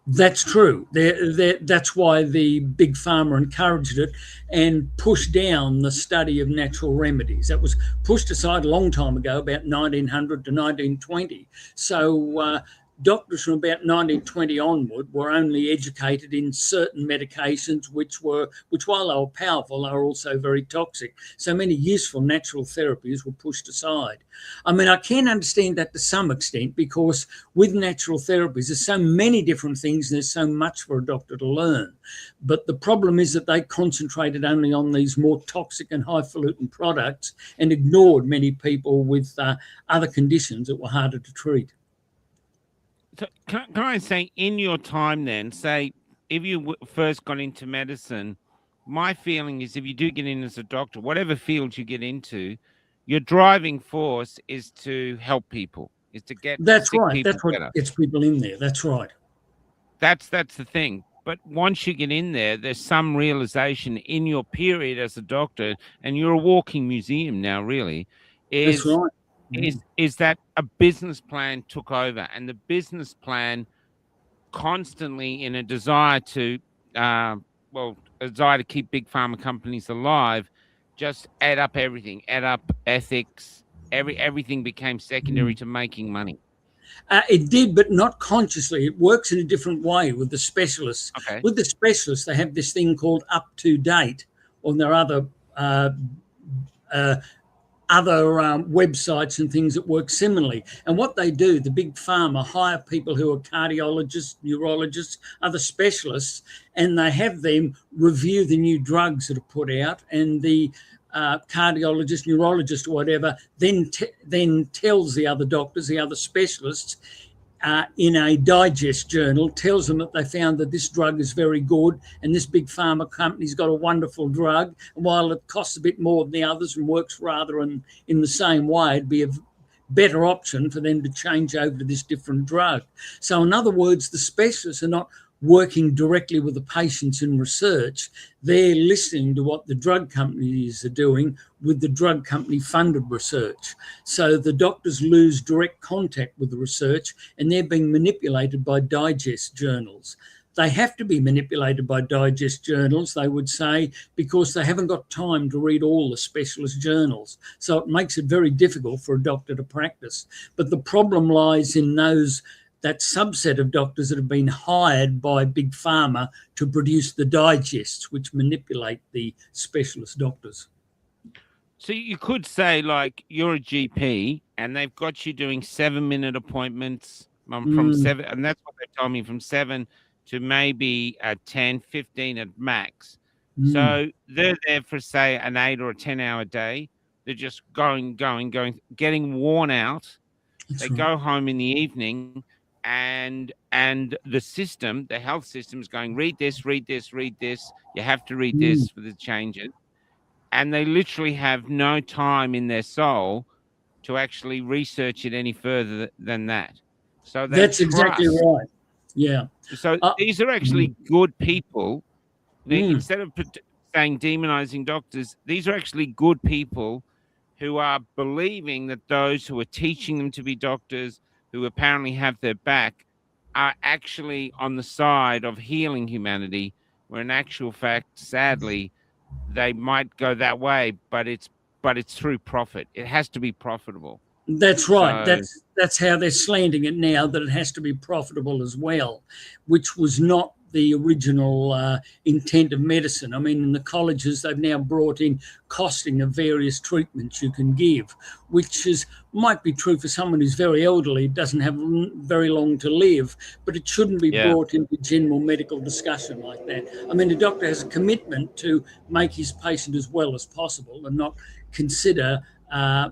That's true. That's why the Big Pharma encouraged it and pushed down the study of natural remedies. That was pushed aside a long time ago, about 1900 to 1920. So doctors from about 1920 onward were only educated in certain medications, which while they were powerful, they were also very toxic. So many useful natural therapies were pushed aside. I mean, I can understand that to some extent, because with natural therapies, there's so many different things and there's so much for a doctor to learn. But the problem is that they concentrated only on these more toxic and highfalutin products and ignored many people with other conditions that were harder to treat. So can I say, in your time then, say, if you first got into medicine, my feeling is if you do get in as a doctor, whatever field you get into, your driving force is to help people, is to get That's sick right. people That's what better. gets people in there. That's right. That's the thing. But once you get in there, there's some realization in your period as a doctor, and you're a walking museum now, really, That's right. is that a business plan took over, and the business plan constantly in a desire to keep big pharma companies alive, just add up everything, add up ethics, everything became secondary to making money. It did, but not consciously. It works in a different way with the specialists. Okay. With the specialists, they have this thing called up to date, or there are other websites and things that work similarly. And what they do, the big pharma hire people who are cardiologists, neurologists, other specialists, and they have them review the new drugs that are put out, and the cardiologist, neurologist, or whatever, then tells the other doctors, the other specialists, in a digest journal tells them that they found that this drug is very good and this big pharma company's got a wonderful drug, and while it costs a bit more than the others and works rather in the same way, it'd be a better option for them to change over to this different drug. So in other words, the specialists are not working directly with the patients in research. They're listening to what the drug companies are doing with the drug company funded research. So the doctors lose direct contact with the research and they're being manipulated by digest journals. They have to be manipulated by digest journals, they would say, because they haven't got time to read all the specialist journals. So it makes it very difficult for a doctor to practice. But the problem lies in that subset of doctors that have been hired by big pharma to produce the digests, which manipulate the specialist doctors. So you could say, like, you're a GP and they've got you doing 7-minute appointments from 7, and that's what they told me, from 7 to maybe 10, 15 at max. So they're there for, say, an 8 or a 10-hour day. They're just going, getting worn out. That's right. Go home in the evening, and the health system is going, read this. You have to read this for the changes. And they literally have no time in their soul to actually research it any further than that. So that's exactly right. Yeah. So these are actually good people. Instead of saying demonizing doctors, these are actually good people who are believing that those who are teaching them to be doctors, who apparently have their back, are actually on the side of healing humanity, where in actual fact, sadly, they might go that way, but it's through profit. It has to be profitable. That's right. So, that's how they're slanting it now, that it has to be profitable as well, which was not the original intent of medicine. I mean, in the colleges, they've now brought in costing of various treatments you can give, which might be true for someone who's very elderly, doesn't have very long to live, but it shouldn't be brought into general medical discussion like that. I mean, a doctor has a commitment to make his patient as well as possible and not consider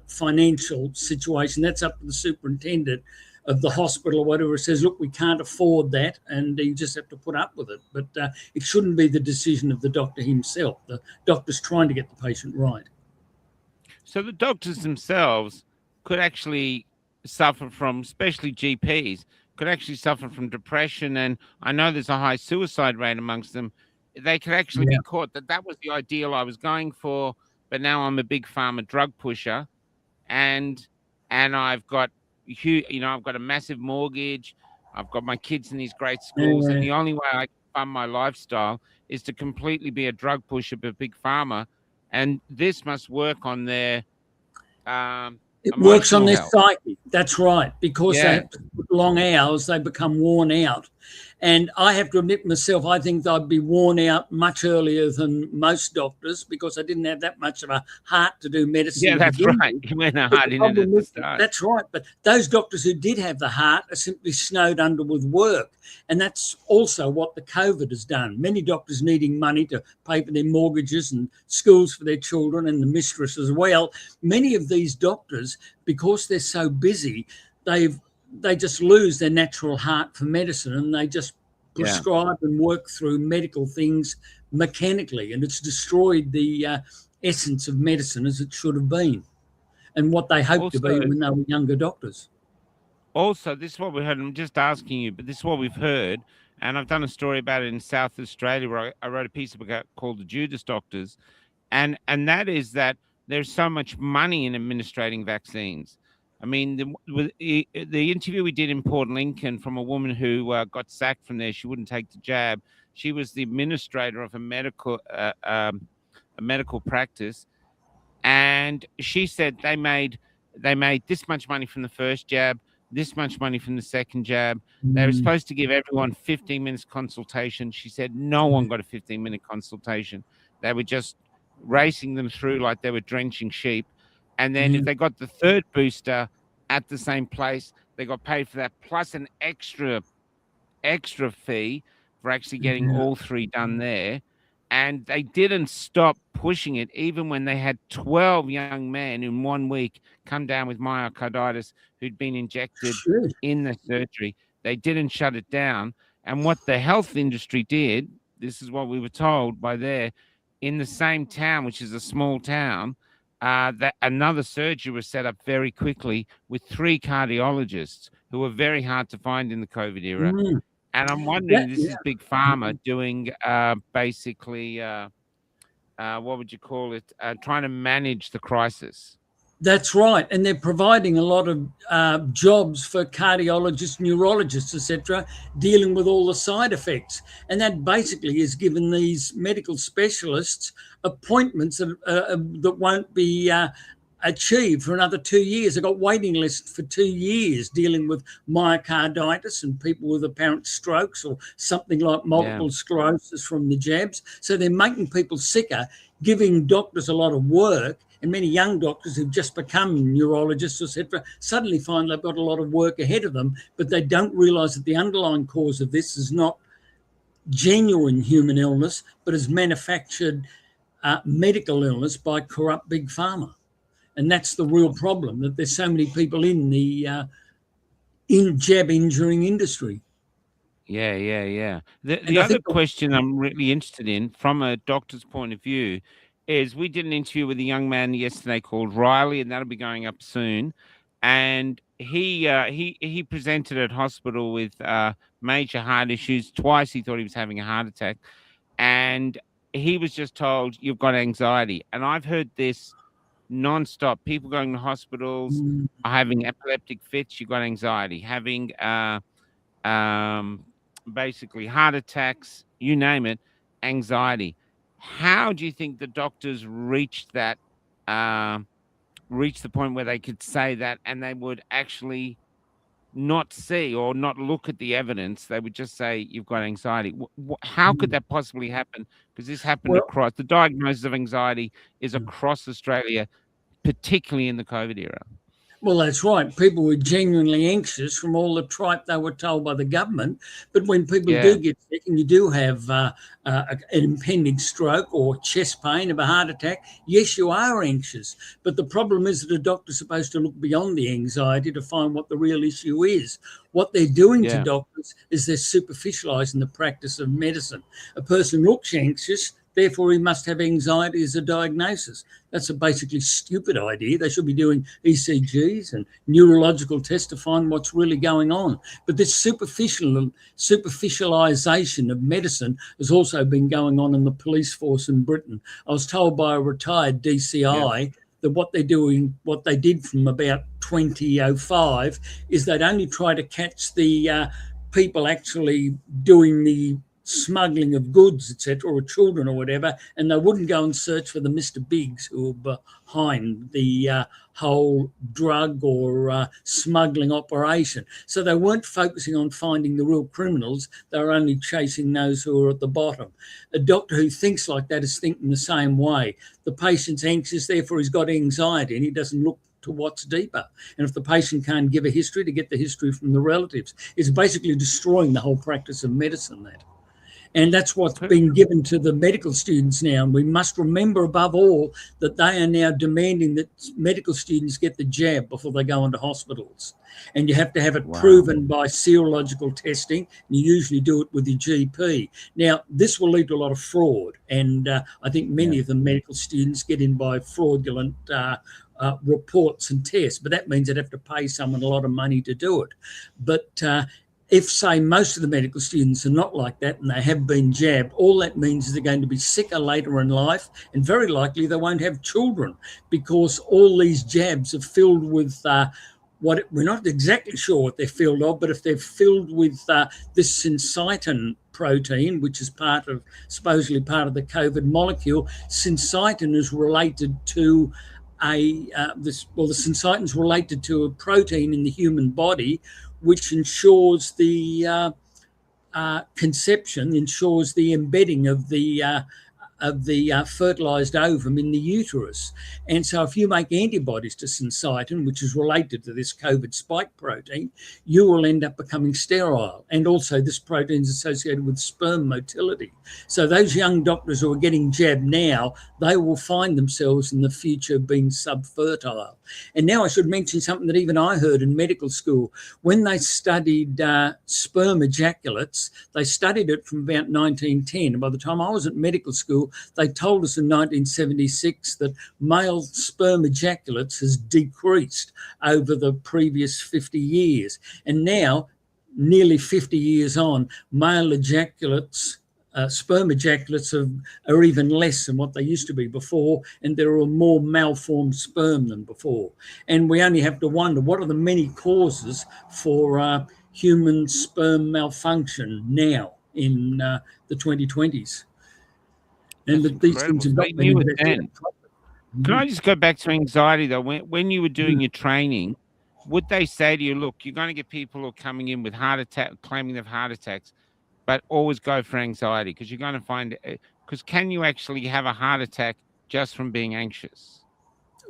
financial situation. That's up to the superintendent of the hospital or whatever. Says, look, we can't afford that, and you just have to put up with it. But it shouldn't be the decision of the doctor himself. The doctor's trying to get the patient right. So the doctors themselves could actually suffer from, especially GPs, could actually suffer from depression. And I know there's a high suicide rate amongst them. They could actually be caught that was the ideal I was going for, but now I'm a big pharma drug pusher, and I've got I've got a massive mortgage. I've got my kids in these great schools, and the only way I can fund my lifestyle is to completely be a drug pusher for big pharma. And this must work on their it works on their psyche. That's right, because they have to put long hours, they become worn out. And I have to admit myself, I think I'd be worn out much earlier than most doctors because I didn't have that much of a heart to do medicine. Yeah, that's right. You went a heart in it at the start. That's right. But those doctors who did have the heart are simply snowed under with work. And that's also what the COVID has done. Many doctors needing money to pay for their mortgages and schools for their children and the mistress as well. Many of these doctors, because they're so busy, they just lose their natural heart for medicine, and they just prescribe and work through medical things mechanically, and it's destroyed the essence of medicine as it should have been and what they hoped to be when they were younger doctors. Also, this is what we heard. I'm just asking you, but this is what we've heard, and I've done a story about it in South Australia where I wrote a piece about called the Judas Doctors, and that is that there's so much money in administrating vaccines. I mean, the interview we did in Port Lincoln from a woman who got sacked from there, she wouldn't take the jab. She was the administrator of a medical practice, and she said they made this much money from the first jab, this much money from the second jab. They were supposed to give everyone 15 minutes consultation. She said no one got a 15-minute consultation. They were just racing them through like they were drenching sheep. And then if they got the third booster at the same place, they got paid for that, plus an extra fee for actually getting all three done there. And they didn't stop pushing it, even when they had 12 young men in 1 week come down with myocarditis who'd been injected Sure. in the surgery. They didn't shut it down. And what the health industry did, this is what we were told by there, in the same town, which is a small town, that another surgery was set up very quickly with 3 cardiologists who were very hard to find in the COVID era. Mm. And I'm wondering, That, this yeah. is Big Pharma doing basically, what would you call it? Trying to manage the crisis. That's right, and they're providing a lot of jobs for cardiologists, neurologists, etc., dealing with all the side effects, and that basically has given these medical specialists appointments that won't be achieved for another 2 years. They've got waiting lists for 2 years dealing with myocarditis and people with apparent strokes or something like multiple sclerosis from the jabs. So they're making people sicker, giving doctors a lot of work. And many young doctors who've just become neurologists, etc., suddenly find they've got a lot of work ahead of them, but they don't realise that the underlying cause of this is not genuine human illness, but is manufactured medical illness by corrupt big pharma. And that's the real problem, that there's so many people in the jab injuring industry. Yeah. The other question I'm really interested in, from a doctor's point of view, is we did an interview with a young man yesterday called Riley, and that'll be going up soon. And he presented at hospital with major heart issues. Twice he thought he was having a heart attack, and he was just told, "You've got anxiety." And I've heard this non-stop. People going to hospitals are having epileptic fits. You've got anxiety. Having basically heart attacks, you name it, anxiety. How do you think the doctors reached that, reached the point where they could say that, and they would actually not see or not look at the evidence? They would just say, you've got anxiety. How could that possibly happen? Because this happened across, the diagnosis of anxiety is across Australia, particularly in the COVID era. Well, that's right. People were genuinely anxious from all the tripe they were told by the government. But when people do get sick and you do have an impending stroke or chest pain of a heart attack, yes, you are anxious. But the problem is that a doctor's supposed to look beyond the anxiety to find what the real issue is. What they're doing to doctors is they're superficialising the practice of medicine. A person looks anxious, therefore he must have anxiety as a diagnosis. That's a basically stupid idea. They should be doing ECGs and neurological tests to find what's really going on. But this superficialisation of medicine has also been going on in the police force in Britain. I was told by a retired DCI that what they're doing, what they did from about 2005, is they'd only try to catch the people actually doing the smuggling of goods, etc., or children or whatever, and they wouldn't go and search for the Mr. Bigs who were behind the whole drug or smuggling operation. So they weren't focusing on finding the real criminals, they were only chasing those who are at the bottom. A doctor who thinks like that is thinking the same way. The patient's anxious, therefore he's got anxiety, and he doesn't look to what's deeper. And if the patient can't give a history, to get the history from the relatives. It's basically destroying the whole practice of medicine, that. And that's what's been given to the medical students now. And we must remember above all that they are now demanding that medical students get the jab before they go into hospitals. And you have to have it proven by serological testing. You usually do it with your GP. Now, this will lead to a lot of fraud. And I think many of the medical students get in by fraudulent reports and tests. But that means they'd have to pay someone a lot of money to do it. But if, say, most of the medical students are not like that and they have been jabbed, all that means is they're going to be sicker later in life, and very likely they won't have children, because all these jabs are filled with we're not exactly sure what they're filled of, but if they're filled with this syncytin protein, which is supposedly part of the COVID molecule, syncytin is related to the syncytin is related to a protein in the human body which ensures the conception, ensures the embedding of the fertilized ovum in the uterus. And so if you make antibodies to syncytin, which is related to this COVID spike protein, you will end up becoming sterile. And also this protein is associated with sperm motility. So those young doctors who are getting jabbed now, they will find themselves in the future being subfertile. And now I should mention something that even I heard in medical school. When they studied sperm ejaculates, they studied it from about 1910. And by the time I was at medical school, they told us in 1976 that male sperm ejaculates has decreased over the previous 50 years. And now, nearly 50 years on, male ejaculates, sperm ejaculates are even less than what they used to be before, and there are more malformed sperm than before. And we only have to wonder, what are the many causes for human sperm malfunction now in the 2020s? And that these things have not been investigated. Can I just go back to anxiety, though? When you were doing your training, would they say to you, look, you're going to get people who are coming in with heart attack, claiming they have heart attacks, but always go for anxiety, because you're going to find, because can you actually have a heart attack just from being anxious?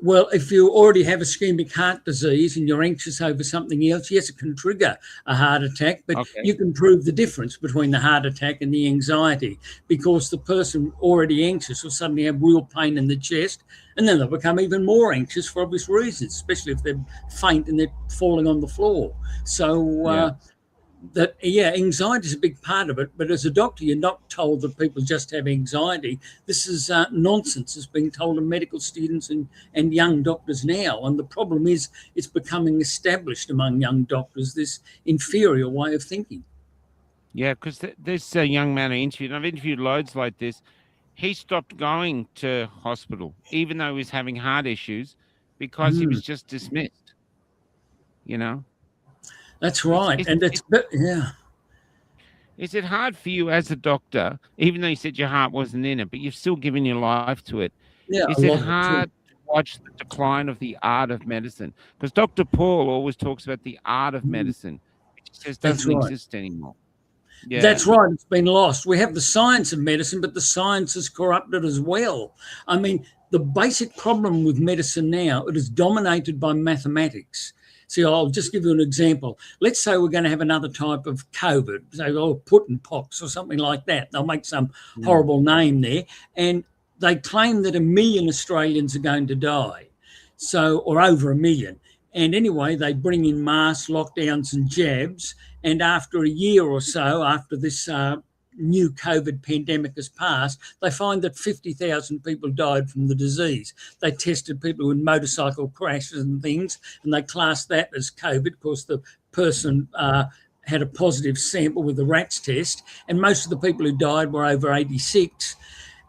Well, if you already have ischemic heart disease and you're anxious over something else, yes, it can trigger a heart attack, but you can prove the difference between the heart attack and the anxiety, because the person already anxious will suddenly have real pain in the chest, and then they'll become even more anxious for obvious reasons, especially if they're faint and they're falling on the floor. So anxiety is a big part of it, but as a doctor, you're not told that people just have anxiety. This is nonsense. It's being told to medical students and young doctors now. And the problem is it's becoming established among young doctors, this inferior way of thinking. Yeah, because this young man I interviewed, and I've interviewed loads like this, he stopped going to hospital, even though he was having heart issues, because he was just dismissed, you know? That's right. Is it hard for you as a doctor, even though you said your heart wasn't in it, but you've still given your life to it? Yeah, is it hard to watch the decline of the art of medicine? Because Dr. Paul always talks about the art of medicine, which he says doesn't exist anymore. Yeah. That's right. It's been lost. We have the science of medicine, but the science is corrupted as well. I mean, the basic problem with medicine now, it is dominated by mathematics. See, I'll just give you an example. Let's say we're going to have another type of COVID, say, pudding pox or something like that. They'll make some horrible name there. And they claim that 1 million Australians are going to die, or over 1 million. And anyway, they bring in mass lockdowns and jabs. And after a year or so, after this new COVID pandemic has passed, they find that 50,000 people died from the disease. They tested people with motorcycle crashes and things, and they classed that as COVID because the person had a positive sample with the RATS test, and most of the people who died were over 86.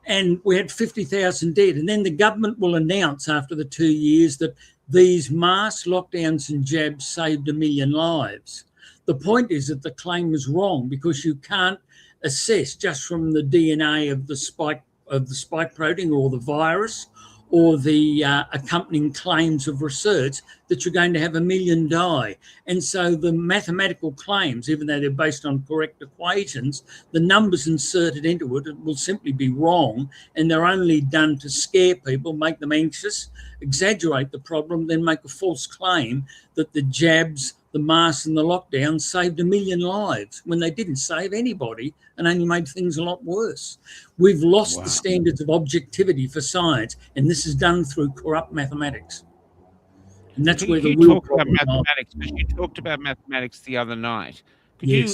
And we had 50,000 dead. And then the government will announce after the 2 years that these mass lockdowns and jabs saved 1 million lives. The point is that the claim is wrong, because you can't assess just from the DNA of the spike protein or the virus or the accompanying claims of research that you're going to have 1 million die. And so the mathematical claims, even though they're based on correct equations, the numbers inserted into it will simply be wrong, and they're only done to scare people, make them anxious, exaggerate the problem, then make a false claim that the jabs, the masks and the lockdown saved 1 million lives when they didn't save anybody and only made things a lot worse. We've lost the standards of objectivity for science, and this is done through corrupt mathematics. And that's where the real problem is. You talked about mathematics the other night. Could you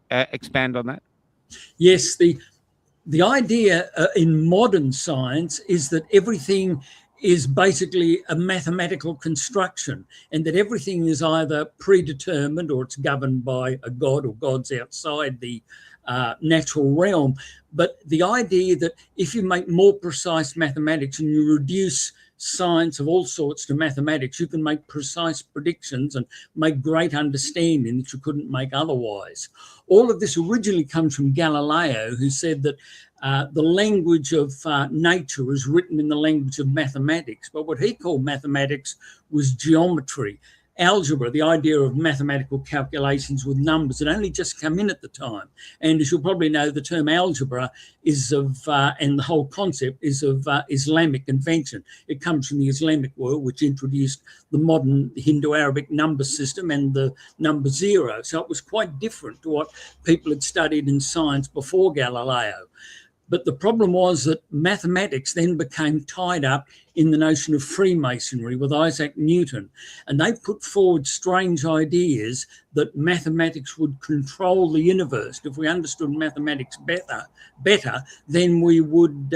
expand on that? Yes, the idea in modern science is that everything is basically a mathematical construction, and that everything is either predetermined or it's governed by a god or gods outside the natural realm. But the idea that if you make more precise mathematics and you reduce science of all sorts to mathematics, you can make precise predictions and make great understanding that you couldn't make otherwise. All of this originally comes from Galileo, who said that the language of nature is written in the language of mathematics, but what he called mathematics was geometry. algebra, the idea of mathematical calculations with numbers, had only just come in at the time. And as you'll probably know, the term algebra is of, and the whole concept is of Islamic invention. It comes from the Islamic world, which introduced the modern Hindu-Arabic number system and the number 0. So it was quite different to what people had studied in science before Galileo. But the problem was that mathematics then became tied up in the notion of Freemasonry with Isaac Newton. And they put forward strange ideas that mathematics would control the universe. If we understood mathematics better, then we would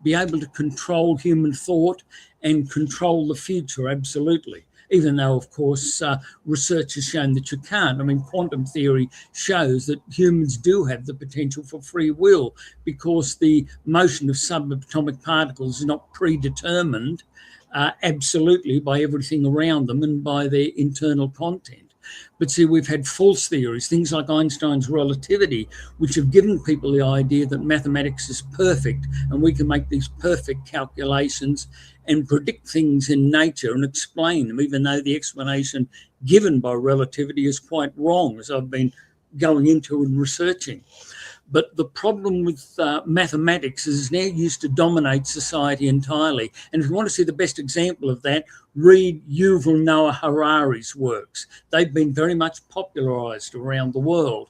be able to control human thought and control the future, absolutely. Even though, of course, research has shown that you can't. I mean, quantum theory shows that humans do have the potential for free will because the motion of subatomic particles is not predetermined absolutely by everything around them and by their internal content. But see, we've had false theories, things like Einstein's relativity, which have given people the idea that mathematics is perfect and we can make these perfect calculations and predict things in nature and explain them, even though the explanation given by relativity is quite wrong, as I've been going into and researching. But the problem with mathematics is it's now used to dominate society entirely. And if you want to see the best example of that, read Yuval Noah Harari's works. They've been very much popularized around the world.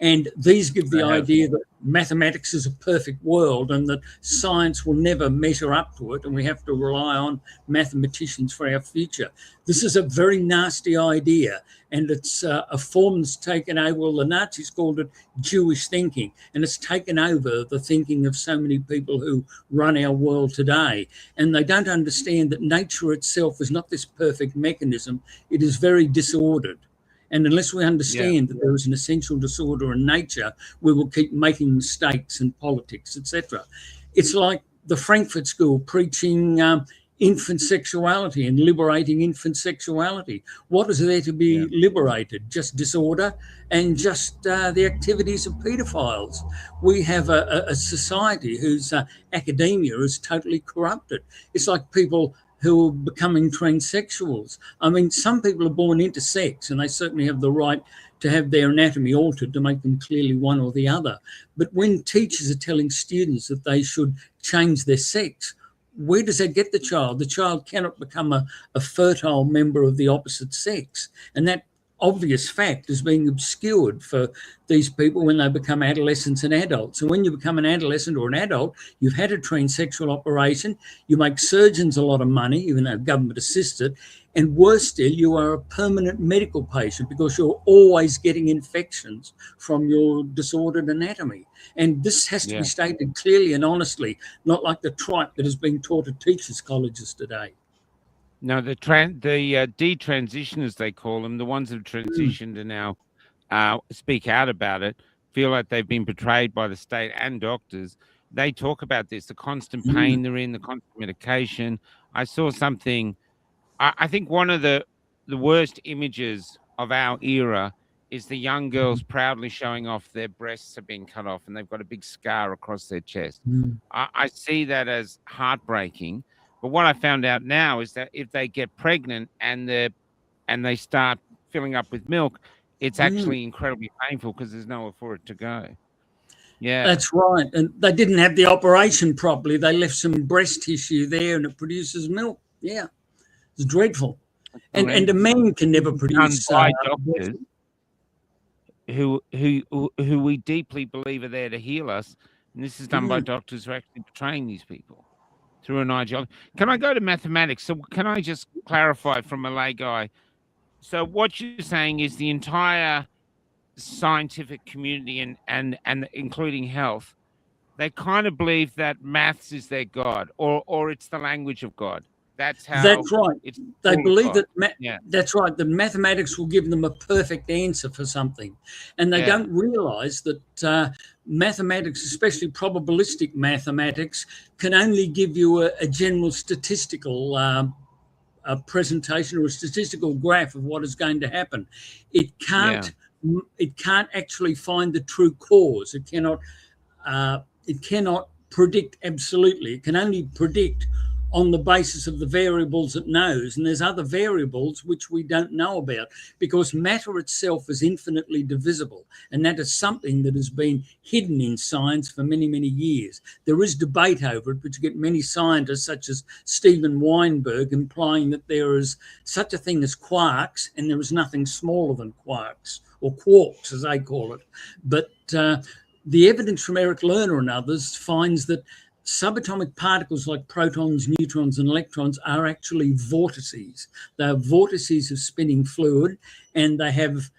And these give the idea that mathematics is a perfect world and that science will never measure up to it and we have to rely on mathematicians for our future. This is a very nasty idea, and it's a form that's taken over. Well, the Nazis called it Jewish thinking, and it's taken over the thinking of so many people who run our world today. And they don't understand that nature itself is not this perfect mechanism. It is very disordered. And unless we understand that there is an essential disorder in nature, we will keep making mistakes in politics, etc. It's like the Frankfurt School preaching infant sexuality and liberating infant sexuality. What is there to be liberated? Just disorder and just the activities of paedophiles. We have a society whose academia is totally corrupted. It's like people who are becoming transsexuals. I mean, some people are born intersex and they certainly have the right to have their anatomy altered to make them clearly one or the other. But when teachers are telling students that they should change their sex, where does that get the child? The child cannot become a fertile member of the opposite sex. And that obvious fact is being obscured for these people when they become adolescents and adults. So when you become an adolescent or an adult, you've had a transsexual operation, you make surgeons a lot of money, even though government assisted, and worse still, you are a permanent medical patient because you're always getting infections from your disordered anatomy. And this has to be stated clearly and honestly, not like the tripe that is being taught at teachers' colleges today. No, the detransitioners, they call them, the ones that have transitioned and now speak out about it, feel like they've been betrayed by the state and doctors. They talk about this, the constant pain they're in, the constant medication. I saw something, I think one of the worst images of our era is the young girls proudly showing off their breasts have been cut off and they've got a big scar across their chest. I see that as heartbreaking. But what I found out now is that if they get pregnant and they start filling up with milk, it's actually incredibly painful because there's nowhere for it to go. Yeah, that's right. And they didn't have the operation properly. They left some breast tissue there, and it produces milk. Yeah, it's dreadful. And a man can never produce. By doctors who we deeply believe are there to heal us, and this is done by doctors who are actually betraying these people through an ideology. Can I go to mathematics? So can I just clarify from a lay guy? So what you're saying is the entire scientific community and including health, they kind of believe that maths is their God or it's the language of God. That's how. That's right. They believe that. That's right. That mathematics will give them a perfect answer for something, and they don't realise that mathematics, especially probabilistic mathematics, can only give you a general statistical presentation or a statistical graph of what is going to happen. It can't. It can't actually find the true cause. It cannot. It cannot predict absolutely. It can only predict on the basis of the variables it knows. And there's other variables which we don't know about, because matter itself is infinitely divisible. And that is something that has been hidden in science for many, many years. There is debate over it, but you get many scientists such as Steven Weinberg implying that there is such a thing as quarks and there is nothing smaller than quarks, or quarks as they call it. But the evidence from Eric Lerner and others finds that subatomic particles like protons, neutrons and electrons are actually vortices. They are vortices of spinning fluid, and they have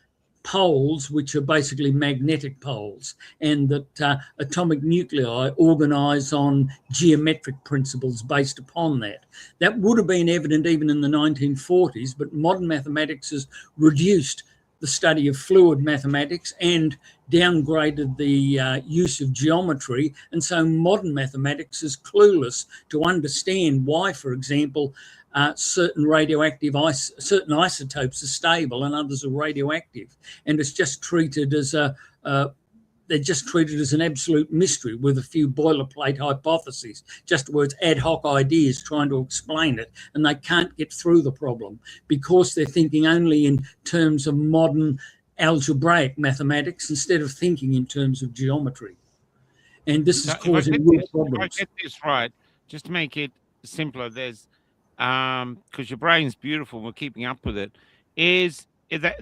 poles which are basically magnetic poles, and that atomic nuclei organise on geometric principles based upon that. That would have been evident even in the 1940s, but modern mathematics has reduced the study of fluid mathematics and downgraded the use of geometry. And so modern mathematics is clueless to understand why, for example, certain certain isotopes are stable and others are radioactive. And it's just treated as they're just treated as an absolute mystery with a few boilerplate hypotheses, just words, ad hoc ideas trying to explain it. And they can't get through the problem because they're thinking only in terms of modern algebraic mathematics instead of thinking in terms of geometry. And this is causing real problems. If I get this right, just to make it simpler, there's, because your brain's beautiful, we're keeping up with it, is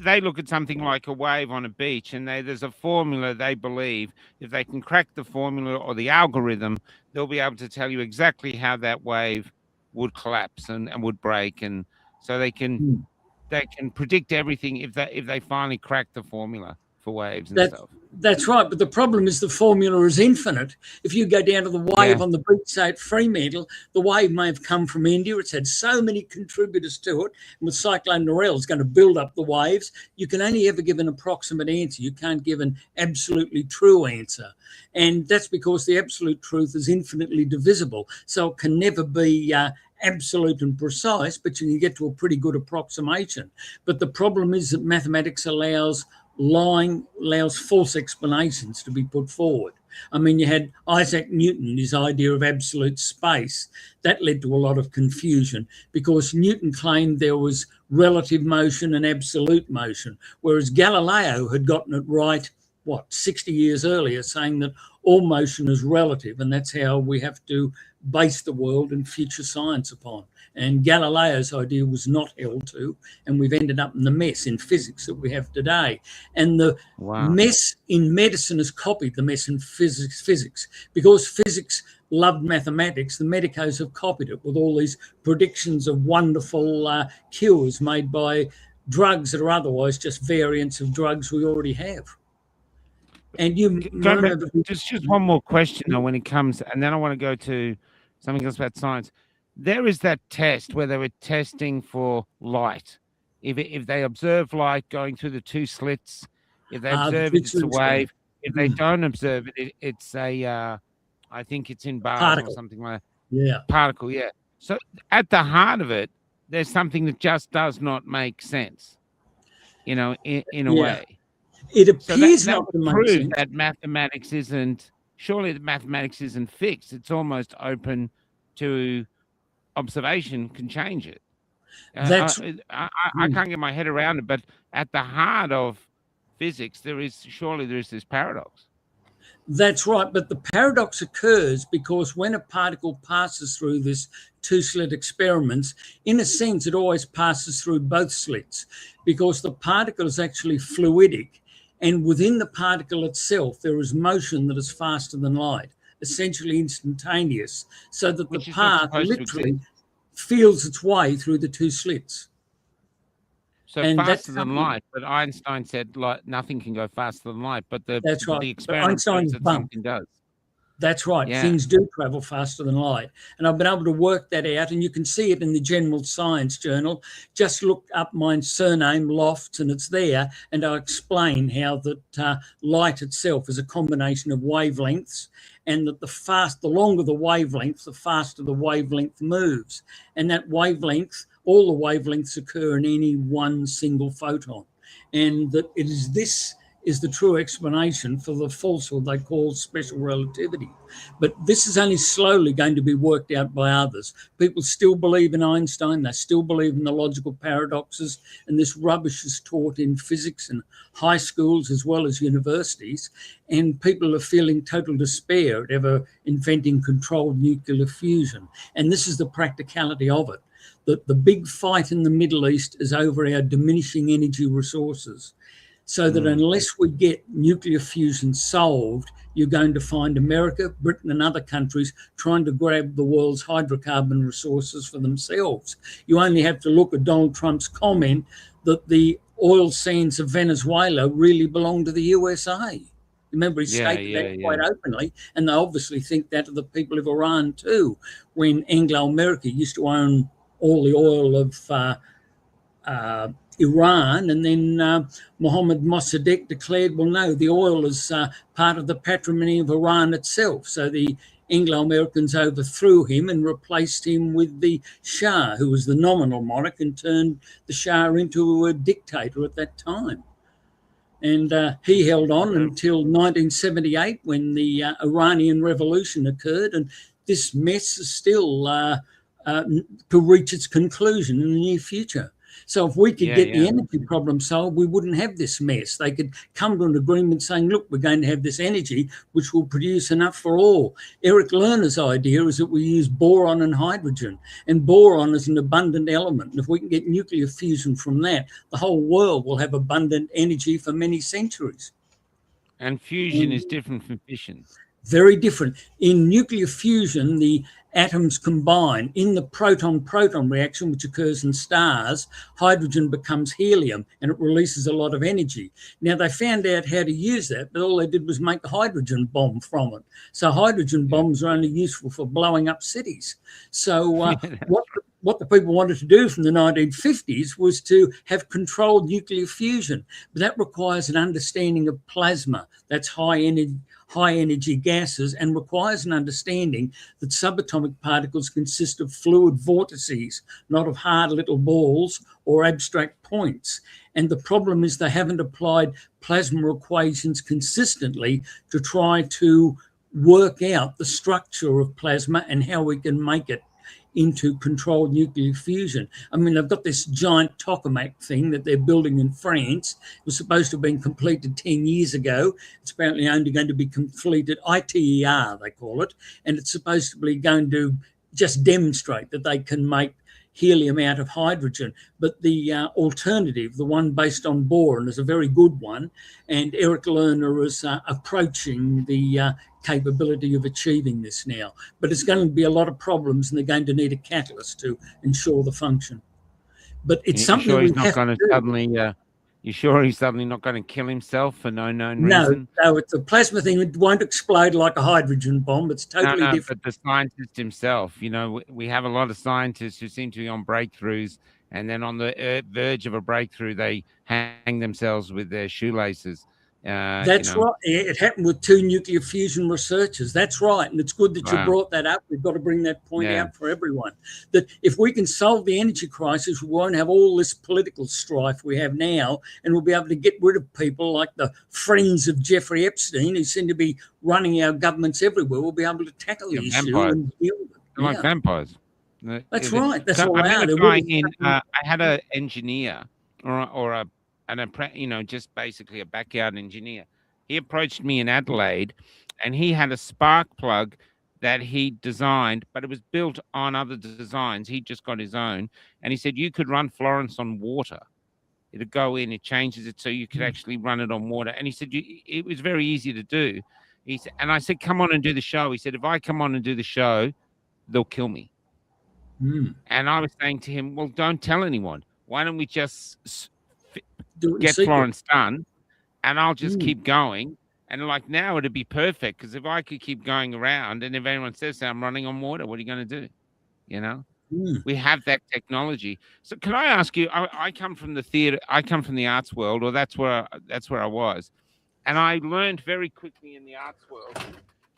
they look at something like a wave on a beach, and there's a formula they believe. If they can crack the formula or the algorithm, they'll be able to tell you exactly how that wave would collapse and would break. And so they can predict everything if they finally crack the formula for waves and stuff. That's right, but the problem is the formula is infinite. If you go down to the wave on the beach, say at Fremantle, the wave may have come from India. It's had so many contributors to it. And with Cyclone Narelle, it's going to build up the waves. You can only ever give an approximate answer. You can't give an absolutely true answer. And that's because the absolute truth is infinitely divisible. So it can never be absolute and precise, but you can get to a pretty good approximation. But the problem is that mathematics allows false explanations to be put forward. I mean, you had Isaac Newton, his idea of absolute space. That led to a lot of confusion because Newton claimed there was relative motion and absolute motion, whereas Galileo had gotten it right, 60 years earlier, saying that all motion is relative, and that's how we have to base the world and future science upon. And Galileo's idea was not held to, and we've ended up in the mess in physics that we have today. And the mess in medicine has copied the mess in physics. Because physics loved mathematics, the medicos have copied it with all these predictions of wonderful cures made by drugs that are otherwise just variants of drugs we already have. And just one more question though, when it comes, and then I want to go to something else about science. There is that test where they were testing for light. If they observe light going through the two slits, if they observe it, it's a wave. If they don't observe it, it's a, I think it's in bars or something like that. Yeah. Particle, yeah. So at the heart of it, there's something that just does not make sense, in a way. It appears so not to make prove sense. that mathematics surely the mathematics isn't fixed. It's almost open to observation, can change it. I can't get my head around it, but at the heart of physics, there is this paradox. That's right, but the paradox occurs because when a particle passes through this two-slit experiments, in a sense, it always passes through both slits because the particle is actually fluidic, and within the particle itself, there is motion that is faster than light, essentially instantaneous, so that the path literally feels its way through the two slits. So faster than light, but Einstein said nothing can go faster than light, but the experiment shows that something does. That's right. Yeah. Things do travel faster than light. And I've been able to work that out, and you can see it in the General Science Journal. Just look up my surname, Lofts, and it's there. And I explain how that light itself is a combination of wavelengths, and that the longer the wavelength, the faster the wavelength moves. And that wavelength, all the wavelengths occur in any one single photon. And that it is this is the true explanation for the falsehood they call special relativity. But this is only slowly going to be worked out by others. People still believe in Einstein, they still believe in the logical paradoxes, and this rubbish is taught in physics and high schools as well as universities, and people are feeling total despair at ever inventing controlled nuclear fusion. And this is the practicality of it. That the big fight in the Middle East is over our diminishing energy resources. So that unless we get nuclear fusion solved, you're going to find America, Britain and other countries trying to grab the world's hydrocarbon resources for themselves. You only have to look at Donald Trump's comment that the oil sands of Venezuela really belong to the USA. Remember, he stated that quite openly, and they obviously think that of the people of Iran too, when Anglo-America used to own all the oil of Iran, and then Mohammed Mossadegh declared, well, no, the oil is part of the patrimony of Iran itself. So the Anglo-Americans overthrew him and replaced him with the Shah, who was the nominal monarch, and turned the Shah into a dictator at that time. And he held on until 1978 when the Iranian Revolution occurred, and this mess is still to reach its conclusion in the near future. So if we could get the energy problem solved, we wouldn't have this mess. They could come to an agreement saying, look, we're going to have this energy which will produce enough for all. Eric Lerner's idea is that we use boron and hydrogen, and boron is an abundant element. And if we can get nuclear fusion from that, the whole world will have abundant energy for many centuries. And fusion is different from fission. Very different. In nuclear fusion, the atoms combine. In the proton-proton reaction, which occurs in stars, hydrogen becomes helium and it releases a lot of energy. Now, they found out how to use that, but all they did was make a hydrogen bomb from it. So hydrogen bombs are only useful for blowing up cities. So what the people wanted to do from the 1950s was to have controlled nuclear fusion. But that requires an understanding of plasma. That's high energy gases, and requires an understanding that subatomic particles consist of fluid vortices, not of hard little balls or abstract points. And the problem is they haven't applied plasma equations consistently to try to work out the structure of plasma and how we can make it into controlled nuclear fusion. I mean, they've got this giant tokamak thing that they're building in France. It was supposed to have been completed 10 years ago. It's apparently only going to be completed, ITER they call it, and it's supposed to be going to just demonstrate that they can make helium out of hydrogen. But the alternative, the one based on boron, is a very good one, and Eric Lerner is approaching the capability of achieving this now. But it's going to be a lot of problems, and they're going to need a catalyst to ensure the function. But it's something we have to do. You sure he's suddenly not going to kill himself for no known reason? No, it's a plasma thing. It won't explode like a hydrogen bomb. It's totally different. But the scientist himself, you know, we have a lot of scientists who seem to be on breakthroughs, and then on the verge of a breakthrough, they hang themselves with their shoelaces. That's right. It happened with 2 nuclear fusion researchers. That's right. And it's good that you brought that up. We've got to bring that point out for everyone. That if we can solve the energy crisis, we won't have all this political strife we have now, and we'll be able to get rid of people like the friends of Jeffrey Epstein, who seem to be running our governments everywhere. We'll be able to tackle the issue and deal with it. They're like vampires. That's right. That's so all I they had an engineer just basically a backyard engineer. He approached me in Adelaide, and he had a spark plug that he designed, but it was built on other designs. He just got his own, and he said you could run Florence on water. It'd go in, it changes it so you could actually run it on water. And he said it was very easy to do. He said, and I said, come on and do the show. He said, if I come on and do the show, they'll kill me. And I was saying to him, well, don't tell anyone. Why don't we just get Florence done, and I'll just keep going. And like now it'd be perfect, because if I could keep going around, and if anyone says I'm running on water, what are you going to do? You know, we have that technology. So can I ask you, I come from the theater, I come from the arts world, or that's where I was. And I learned very quickly in the arts world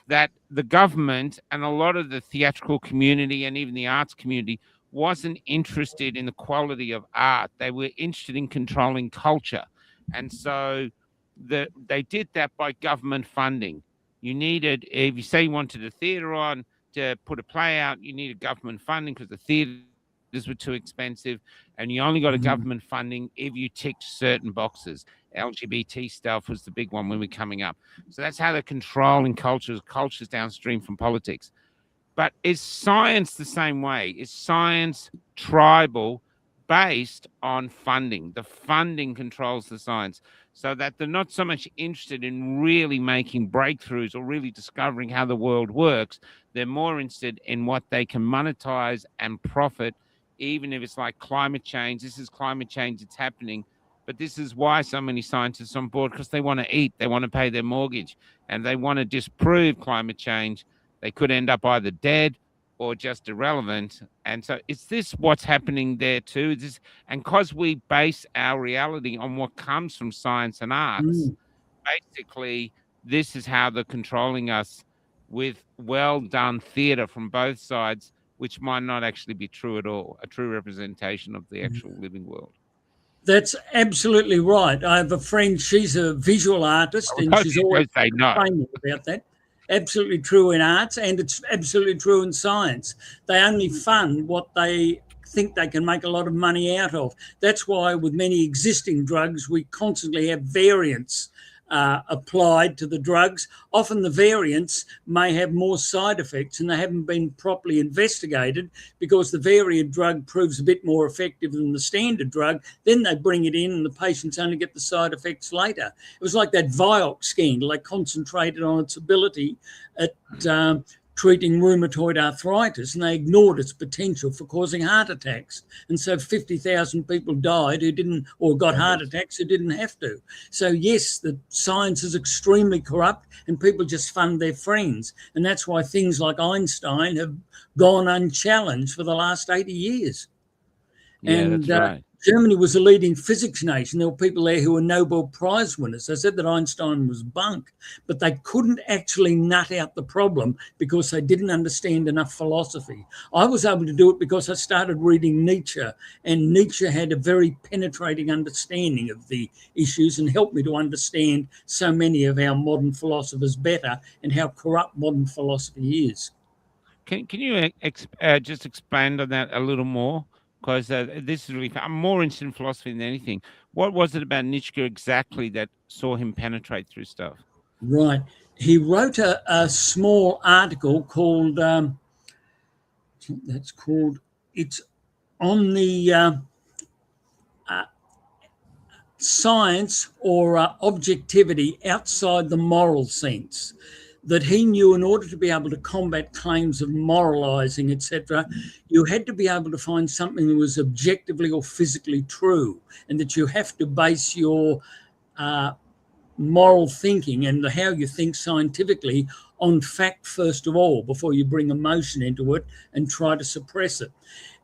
that the government and a lot of the theatrical community and even the arts community wasn't interested in the quality of art. They were interested in controlling culture. And so they did that by government funding. You needed, if you say you wanted a theatre on to put a play out, you needed government funding because the theatres were too expensive, and you only got a government funding if you ticked certain boxes. LGBT stuff was the big one when we're coming up. So that's how they're controlling cultures downstream from politics. But is science the same way? Is science tribal, based on funding? The funding controls the science, so that they're not so much interested in really making breakthroughs or really discovering how the world works. They're more interested in what they can monetize and profit, even if it's like climate change. This is climate change, it's happening. But this is why so many scientists are on board, because they want to eat, they want to pay their mortgage, and they want to disprove climate change. They could end up either dead or just irrelevant. And so is this what's happening there too? And because we base our reality on what comes from science and arts, basically this is how they're controlling us, with well done theatre from both sides, which might not actually be true at all, a true representation of the actual living world. That's absolutely right. I have a friend, she's a visual artist, and she's always complaining about that. Absolutely true in arts, and it's absolutely true in science. They only fund what they think they can make a lot of money out of. That's why with many existing drugs, we constantly have variants applied to the drugs. Often the variants may have more side effects, and they haven't been properly investigated, because the variant drug proves a bit more effective than the standard drug. Then they bring it in and the patients only get the side effects later. It was like that Vioxx scandal. They concentrated on its ability at treating rheumatoid arthritis, and they ignored its potential for causing heart attacks. And so 50,000 people died who didn't, or got heart attacks who didn't have to. So yes, the science is extremely corrupt, and people just fund their friends. And that's why things like Einstein have gone unchallenged for the last 80 years. Yeah, and that's right. Germany was a leading physics nation. There were people there who were Nobel Prize winners. They said that Einstein was bunk, but they couldn't actually nut out the problem because they didn't understand enough philosophy. I was able to do it because I started reading Nietzsche, and Nietzsche had a very penetrating understanding of the issues and helped me to understand so many of our modern philosophers better and how corrupt modern philosophy is. Can you just expand on that a little more? Because this is really, I'm more interested in philosophy than anything. What was it about Nietzsche exactly that saw him penetrate through stuff? Right. He wrote a small article called, it's on the science or objectivity outside the moral sense, that he knew in order to be able to combat claims of moralizing, etc., you had to be able to find something that was objectively or physically true, and that you have to base your moral thinking and how you think scientifically on fact first of all, before you bring emotion into it and try to suppress it.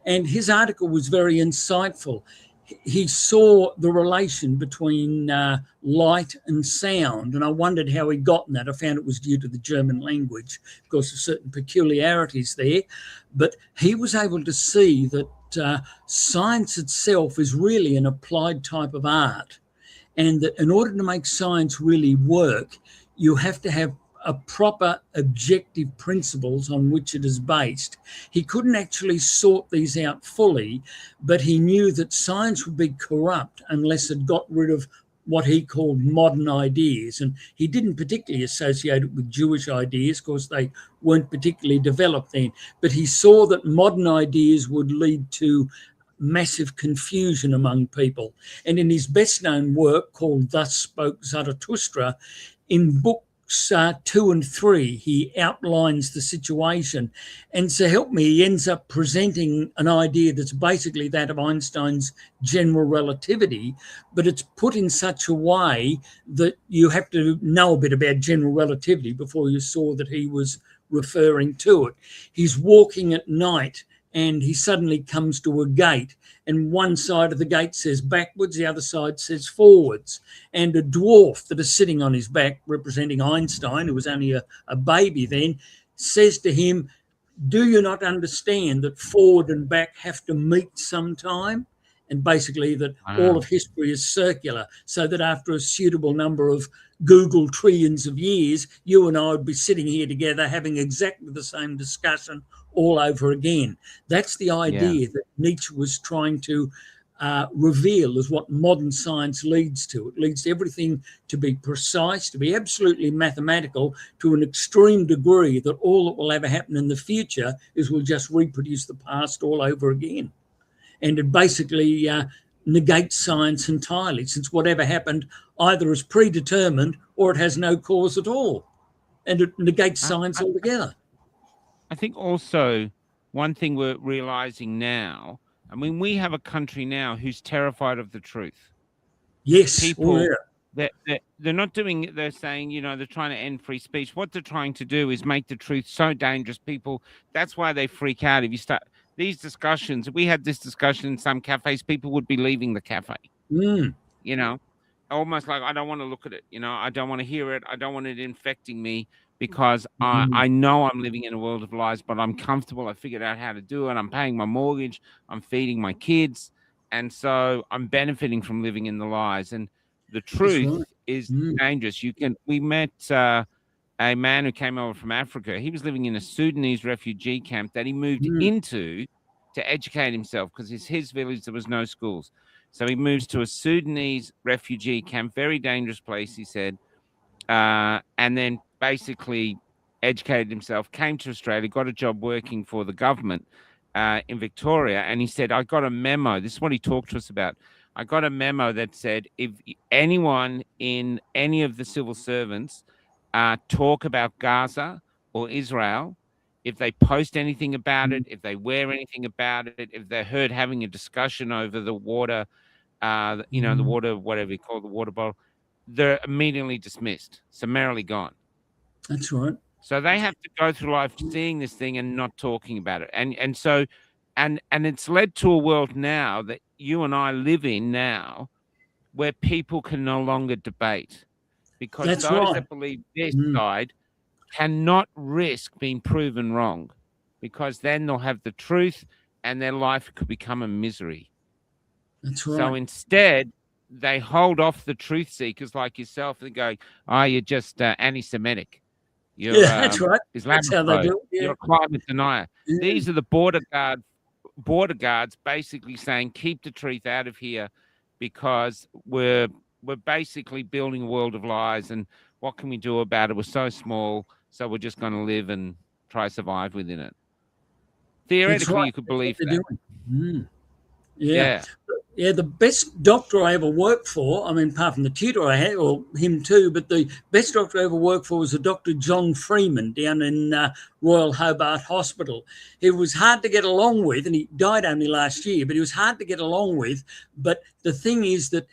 And his article was very insightful. He saw the relation between light and sound, and I wondered how he'd gotten that. I found it was due to the German language because of certain peculiarities there. But he was able to see that science itself is really an applied type of art, and that in order to make science really work, you have to have a proper objective principles on which it is based. He couldn't actually sort these out fully, but he knew that science would be corrupt unless it got rid of what he called modern ideas. And he didn't particularly associate it with Jewish ideas because they weren't particularly developed then. But he saw that modern ideas would lead to massive confusion among people. And in his best known work called Thus Spoke Zarathustra, in books 2 and 3, he outlines the situation. And so help me, he ends up presenting an idea that's basically that of Einstein's general relativity, but it's put in such a way that you have to know a bit about general relativity before you saw that he was referring to it. He's walking at night and he suddenly comes to a gate, and one side of the gate says backwards, the other side says forwards. And a dwarf that is sitting on his back, representing Einstein, who was only a baby then, says to him, "Do you not understand that forward and back have to meet sometime?" and basically that all Wow. of history is circular, so that after a suitable number of Google trillions of years, you and I would be sitting here together having exactly the same discussion all over again. That's the Yeah. idea that Nietzsche was trying to reveal, is what modern science leads to. It leads to everything to be precise, to be absolutely mathematical, to an extreme degree that all that will ever happen in the future is we'll just reproduce the past all over again. And it basically negates science entirely, since whatever happened either is predetermined or it has no cause at all. And it negates I, science I, altogether. I think also one thing we're realizing now, I mean, we have a country now who's terrified of the truth. Yes. Oh, People, yeah. they're not doing it. They're saying, you know, they're trying to end free speech. What they're trying to do is make the truth so dangerous. People, that's why they freak out. If you start these discussions, if we had this discussion in some cafes, people would be leaving the cafe, you know, almost like, I don't want to look at it. You know, I don't want to hear it. I don't want it infecting me, because I know I'm living in a world of lies, but I'm comfortable. I figured out how to do it. I'm paying my mortgage. I'm feeding my kids. And so I'm benefiting from living in the lies. And the That's truth right. is dangerous. We met a man who came over from Africa. He was living in a Sudanese refugee camp that he moved into to educate himself, because it's his village. There was no schools. So he moves to a Sudanese refugee camp, very dangerous place, he said. And then basically educated himself, came to Australia, got a job working for the government in Victoria. And he said, I got a memo. This is what he talked to us about. I got a memo that said, if anyone in any of the civil servants talk about Gaza or Israel, if they post anything about it, if they wear anything about it, if they're heard having a discussion over the water, you know, the water, whatever you call the water bottle, they're immediately dismissed, summarily gone. That's right. So they have to go through life seeing this thing and not talking about it. And so it's led to a world now that you and I live in now, where people can no longer debate, because That's those right. that believe this side cannot risk being proven wrong, because then they'll have the truth and their life could become a misery. That's right. So instead, they hold off the truth seekers like yourself and go, oh, you're just anti-Semitic. You're that's right. That's how they Islamophobe. do it. Yeah. You're a climate denier. Yeah. These are the border guards basically saying, keep the truth out of here, because we're basically building a world of lies, and what can we do about it? We're so small, so we're just going to live and try to survive within it. Theoretically, right. you could believe that. Yeah. Yeah, the best doctor I ever worked for, I mean, apart from the tutor I had, or him too, but the best doctor I ever worked for was a Dr. John Freeman down in Royal Hobart Hospital. He was hard to get along with, and he died only last year, but he was hard to get along with. But the thing is that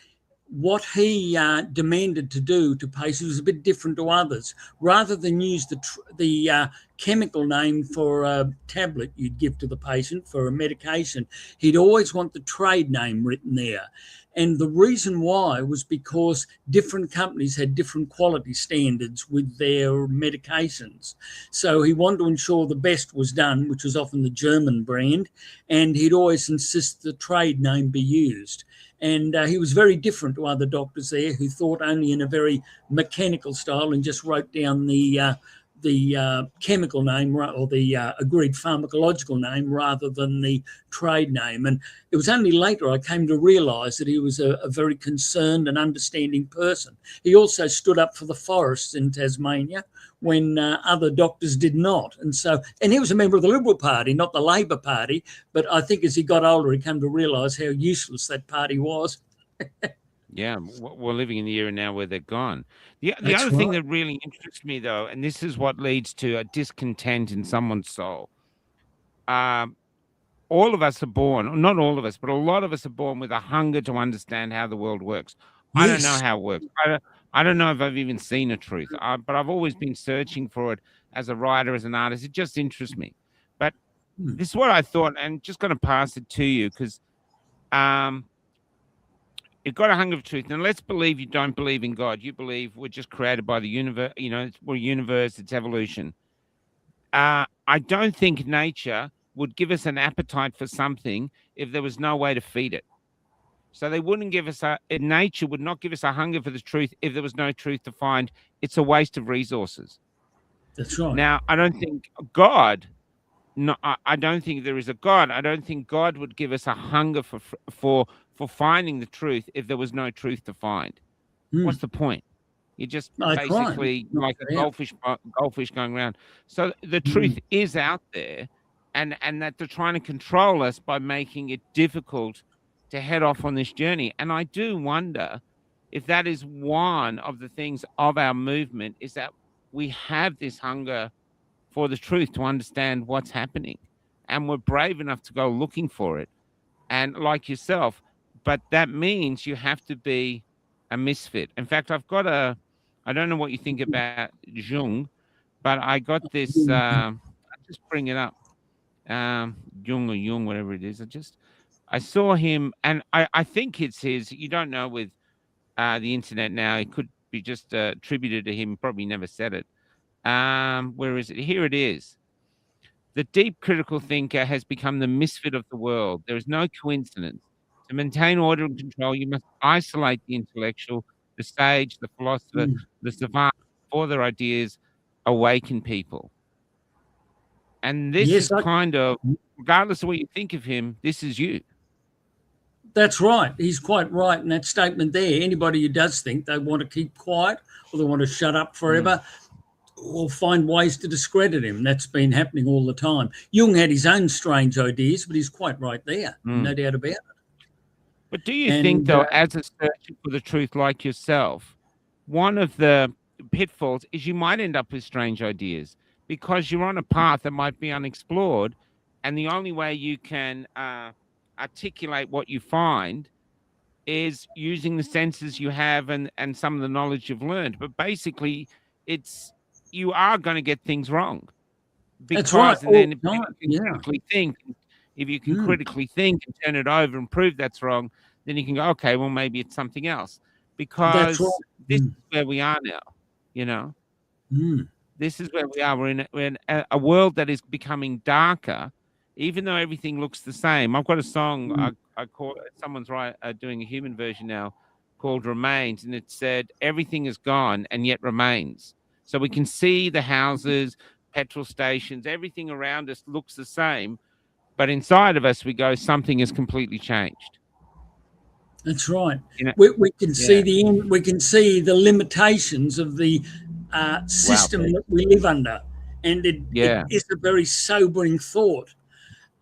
what he demanded to do to patients was a bit different to others. Rather than use the chemical name for a tablet you'd give to the patient for a medication, he'd always want the trade name written there. And the reason why was because different companies had different quality standards with their medications. So he wanted to ensure the best was done, which was often the German brand, and he'd always insist the trade name be used. And he was very different to other doctors there, who thought only in a very mechanical style and just wrote down the chemical name or the agreed pharmacological name rather than the trade name. And it was only later I came to realise that he was a very concerned and understanding person. He also stood up for the forests in Tasmania when other doctors did not. And he was a member of the Liberal Party, not the Labor Party. But I think as he got older, he came to realise how useless that party was. Yeah, we're living in the era now where they're gone. The other thing that really interests me, though, and this is what leads to a discontent in someone's soul. All of us are born, not all of us, but a lot of us are born with a hunger to understand how the world works. Yes. I don't know how it works. I don't know if I've even seen a truth, but I've always been searching for it as a writer, as an artist. It just interests me. But this is what I thought, and just going to pass it to you, because you've got a hunger for truth. Now, let's believe you don't believe in God. You believe we're just created by the universe. You know, we're a universe. It's evolution. I don't think nature would give us an appetite for something if there was no way to feed it. So they wouldn't give us nature would not give us a hunger for the truth if there was no truth to find. It's a waste of resources. That's right. Now, I don't think God, no, I don't think there is a God. I don't think God would give us a hunger for finding the truth if there was no truth to find. What's the point? You're just That's right. basically like a goldfish going around. So the Mm. truth is out there, and that they're trying to control us by making it difficult to head off on this journey. And I do wonder if that is one of the things of our movement, is that we have this hunger for the truth, to understand what's happening, and we're brave enough to go looking for it. And like yourself, but that means you have to be a misfit. In fact, I don't know what you think about Jung, but I got this, I'll just bring it up. Jung or Jung, whatever it is. I saw him, and I think it's his. You don't know with the internet now. It could be just attributed to him. Probably never said it. Where is it? Here it is. The deep critical thinker has become the misfit of the world. There is no coincidence. To maintain order and control, you must isolate the intellectual, the sage, the philosopher, the savant, before their ideas awaken people. And this is kind of, regardless of what you think of him, this is you. That's right. He's quite right in that statement there. Anybody who does think they want to keep quiet or they want to shut up forever will find ways to discredit him. That's been happening all the time. Jung had his own strange ideas, but he's quite right there. No doubt about it. But do you think, though, as a searcher for the truth like yourself, one of the pitfalls is you might end up with strange ideas because you're on a path that might be unexplored, and the only way you can articulate what you find is using the senses you have and some of the knowledge you've learned. But basically, you are going to get things wrong. That's right. And then if you can critically think and turn it over and prove that's wrong, then you can go, okay, well, maybe it's something else. Because this is where we are now, you know? This is where we are. We're in a world that is becoming darker, even though everything looks the same. I've got a song I call, someone's doing a human version now called Remains, and it said, everything is gone and yet remains. So we can see the houses, petrol stations, everything around us looks the same, but inside of us we go, something has completely changed. That's right. You know, we can see we can see the limitations of the system that we live under, and it is a very sobering thought.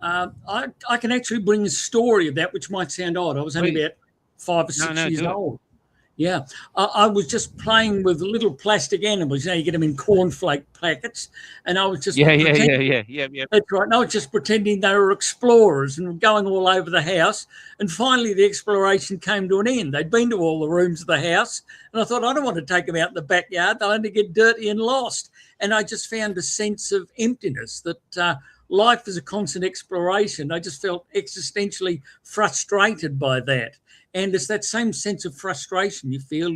I can actually bring a story of that, which might sound odd. I was only about 5 or 6 years old. Yeah, I was just playing with little plastic animals. You know, you get them in cornflake packets, and I was just pretending. That's right. And I was just pretending they were explorers and going all over the house. And finally, the exploration came to an end. They'd been to all the rooms of the house, and I thought, I don't want to take them out in the backyard. They'll only get dirty and lost. And I just found a sense of emptiness, that life is a constant exploration. I just felt existentially frustrated by that. And it's that same sense of frustration you feel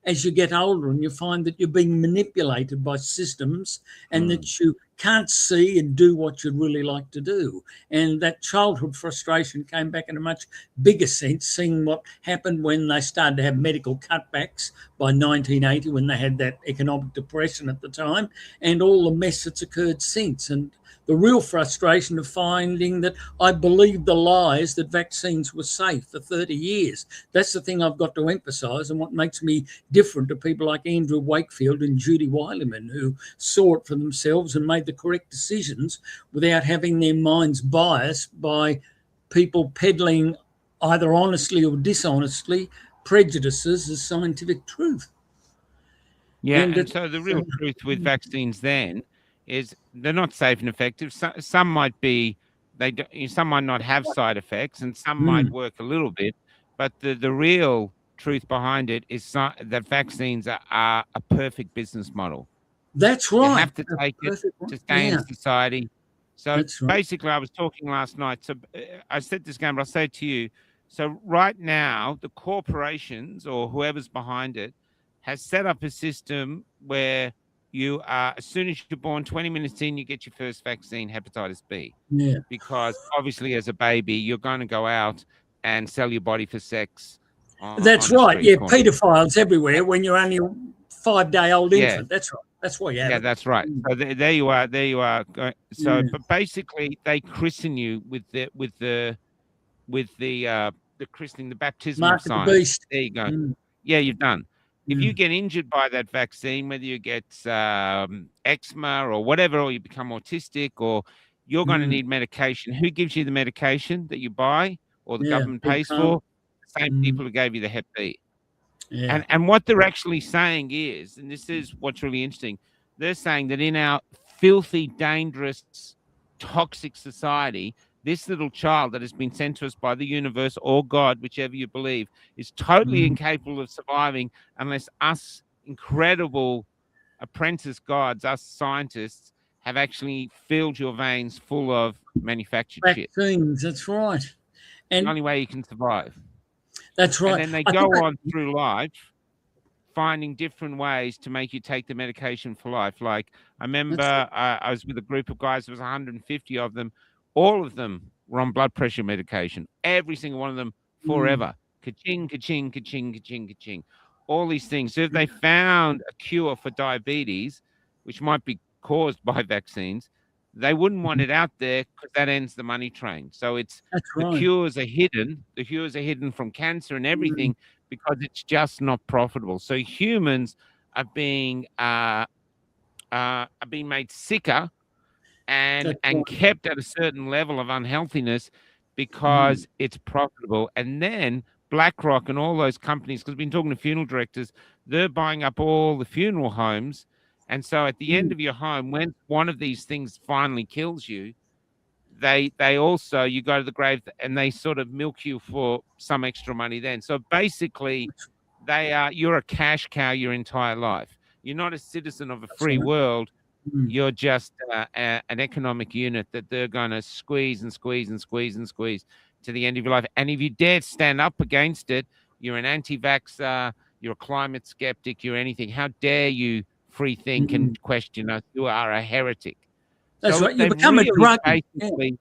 as you get older and you find that you're being manipulated by systems and that you can't see and do what you'd really like to do. And that childhood frustration came back in a much bigger sense, seeing what happened when they started to have medical cutbacks by 1980, when they had that economic depression at the time, and all the mess that's occurred since. And the real frustration of finding that I believed the lies that vaccines were safe for 30 years. That's the thing I've got to emphasise, and what makes me different to people like Andrew Wakefield and Judy Wileman, who saw it for themselves and made the correct decisions without having their minds biased by people peddling, either honestly or dishonestly, prejudices as scientific truth. Yeah, and so the real truth with vaccines then is they're not safe and effective. Some might be, some might not have side effects, and some might work a little bit. But the real truth behind it is that vaccines are a perfect business model. That's right. You have to take it to stay in society. So basically, I was talking last night. So I said this game, but I'll say it to you. So right now, the corporations or whoever's behind it has set up a system where you are, as soon as you're born, 20 minutes in, you get your first vaccine, hepatitis B. Yeah. Because obviously, as a baby, you're going to go out and sell your body for sex That's on a right. street Yeah, corner. paedophiles everywhere when you're only a 5-day-old infant. That's right. That's why you have Yeah, it. that's right. So there you are. There you are. So, Yeah. but basically, they christen you with the christening, the baptism of Mark of the science. beast. There you go. Mm. Yeah, you're done. If you Mm. get injured by that vaccine, whether you get eczema or whatever, or you become autistic, or you're going to Mm. need medication, who gives you the medication that you buy or the Yeah, government big pays pharma. for? The same people who gave you the Hep B. Yeah. And what they're actually saying is, and this is what's really interesting, they're saying that in our filthy, dangerous, toxic society, this little child that has been sent to us by the universe or God, whichever you believe, is totally Mm. incapable of surviving unless us incredible apprentice gods, us scientists, have actually filled your veins full of manufactured shit. Vaccines, that's right. The And only way you can survive. that's And right. then they I go think on through life finding different ways to make you take the medication for life. Like I remember I was with a group of guys, there was 150 of them. All of them were on blood pressure medication. Every single one of them forever. Ka-ching, ka-ching, ka-ching, ka-ching, ka-ching. All these things. So if they found a cure for diabetes, which might be caused by vaccines, they wouldn't want it out there because that ends the money train. So it's that's the right. cures are hidden. The cures are hidden from cancer and everything because it's just not profitable. So humans are being made sicker and That's right. kept at a certain level of unhealthiness because it's profitable. And then BlackRock and all those companies, because we've been talking to funeral directors, they're buying up all the funeral homes. And so at the end of your home, when one of these things finally kills you, they also, you go to the grave and they sort of milk you for some extra money then. So basically you're a cash cow your entire life. You're not a citizen of a free world. You're just an economic unit that they're going to squeeze and squeeze and squeeze and squeeze to the end of your life. And if you dare stand up against it, you're an anti-vaxxer, you're a climate skeptic, you're anything. How dare you free think and question us? You are a heretic. That's So right. You they've become a really drug. basically,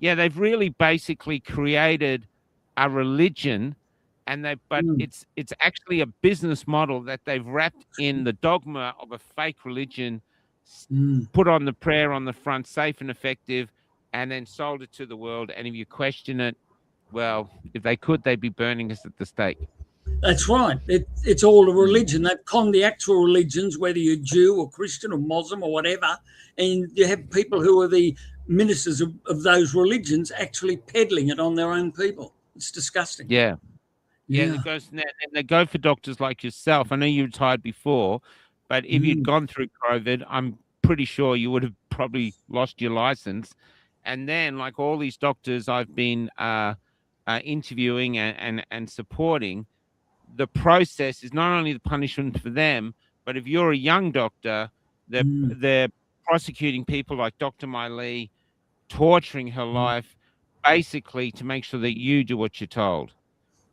they've really basically created a religion, and it's actually a business model that they've wrapped in the dogma of a fake religion, put on the prayer on the front, safe and effective, and then sold it to the world. And if you question it, well, if they could, they'd be burning us at the stake. That's right. It's all a religion. They've conned the actual religions, whether you're Jew or Christian or Muslim or whatever, and you have people who are the ministers of those religions actually peddling it on their own people. It's disgusting. Yeah. They go for doctors like yourself. I know you retired before, but if you'd gone through COVID, I'm pretty sure you would have probably lost your license. And then, like all these doctors I've been interviewing and supporting, the process is not only the punishment for them, but if you're a young doctor, they're prosecuting people like Dr. Miley, torturing her life, basically to make sure that you do what you're told.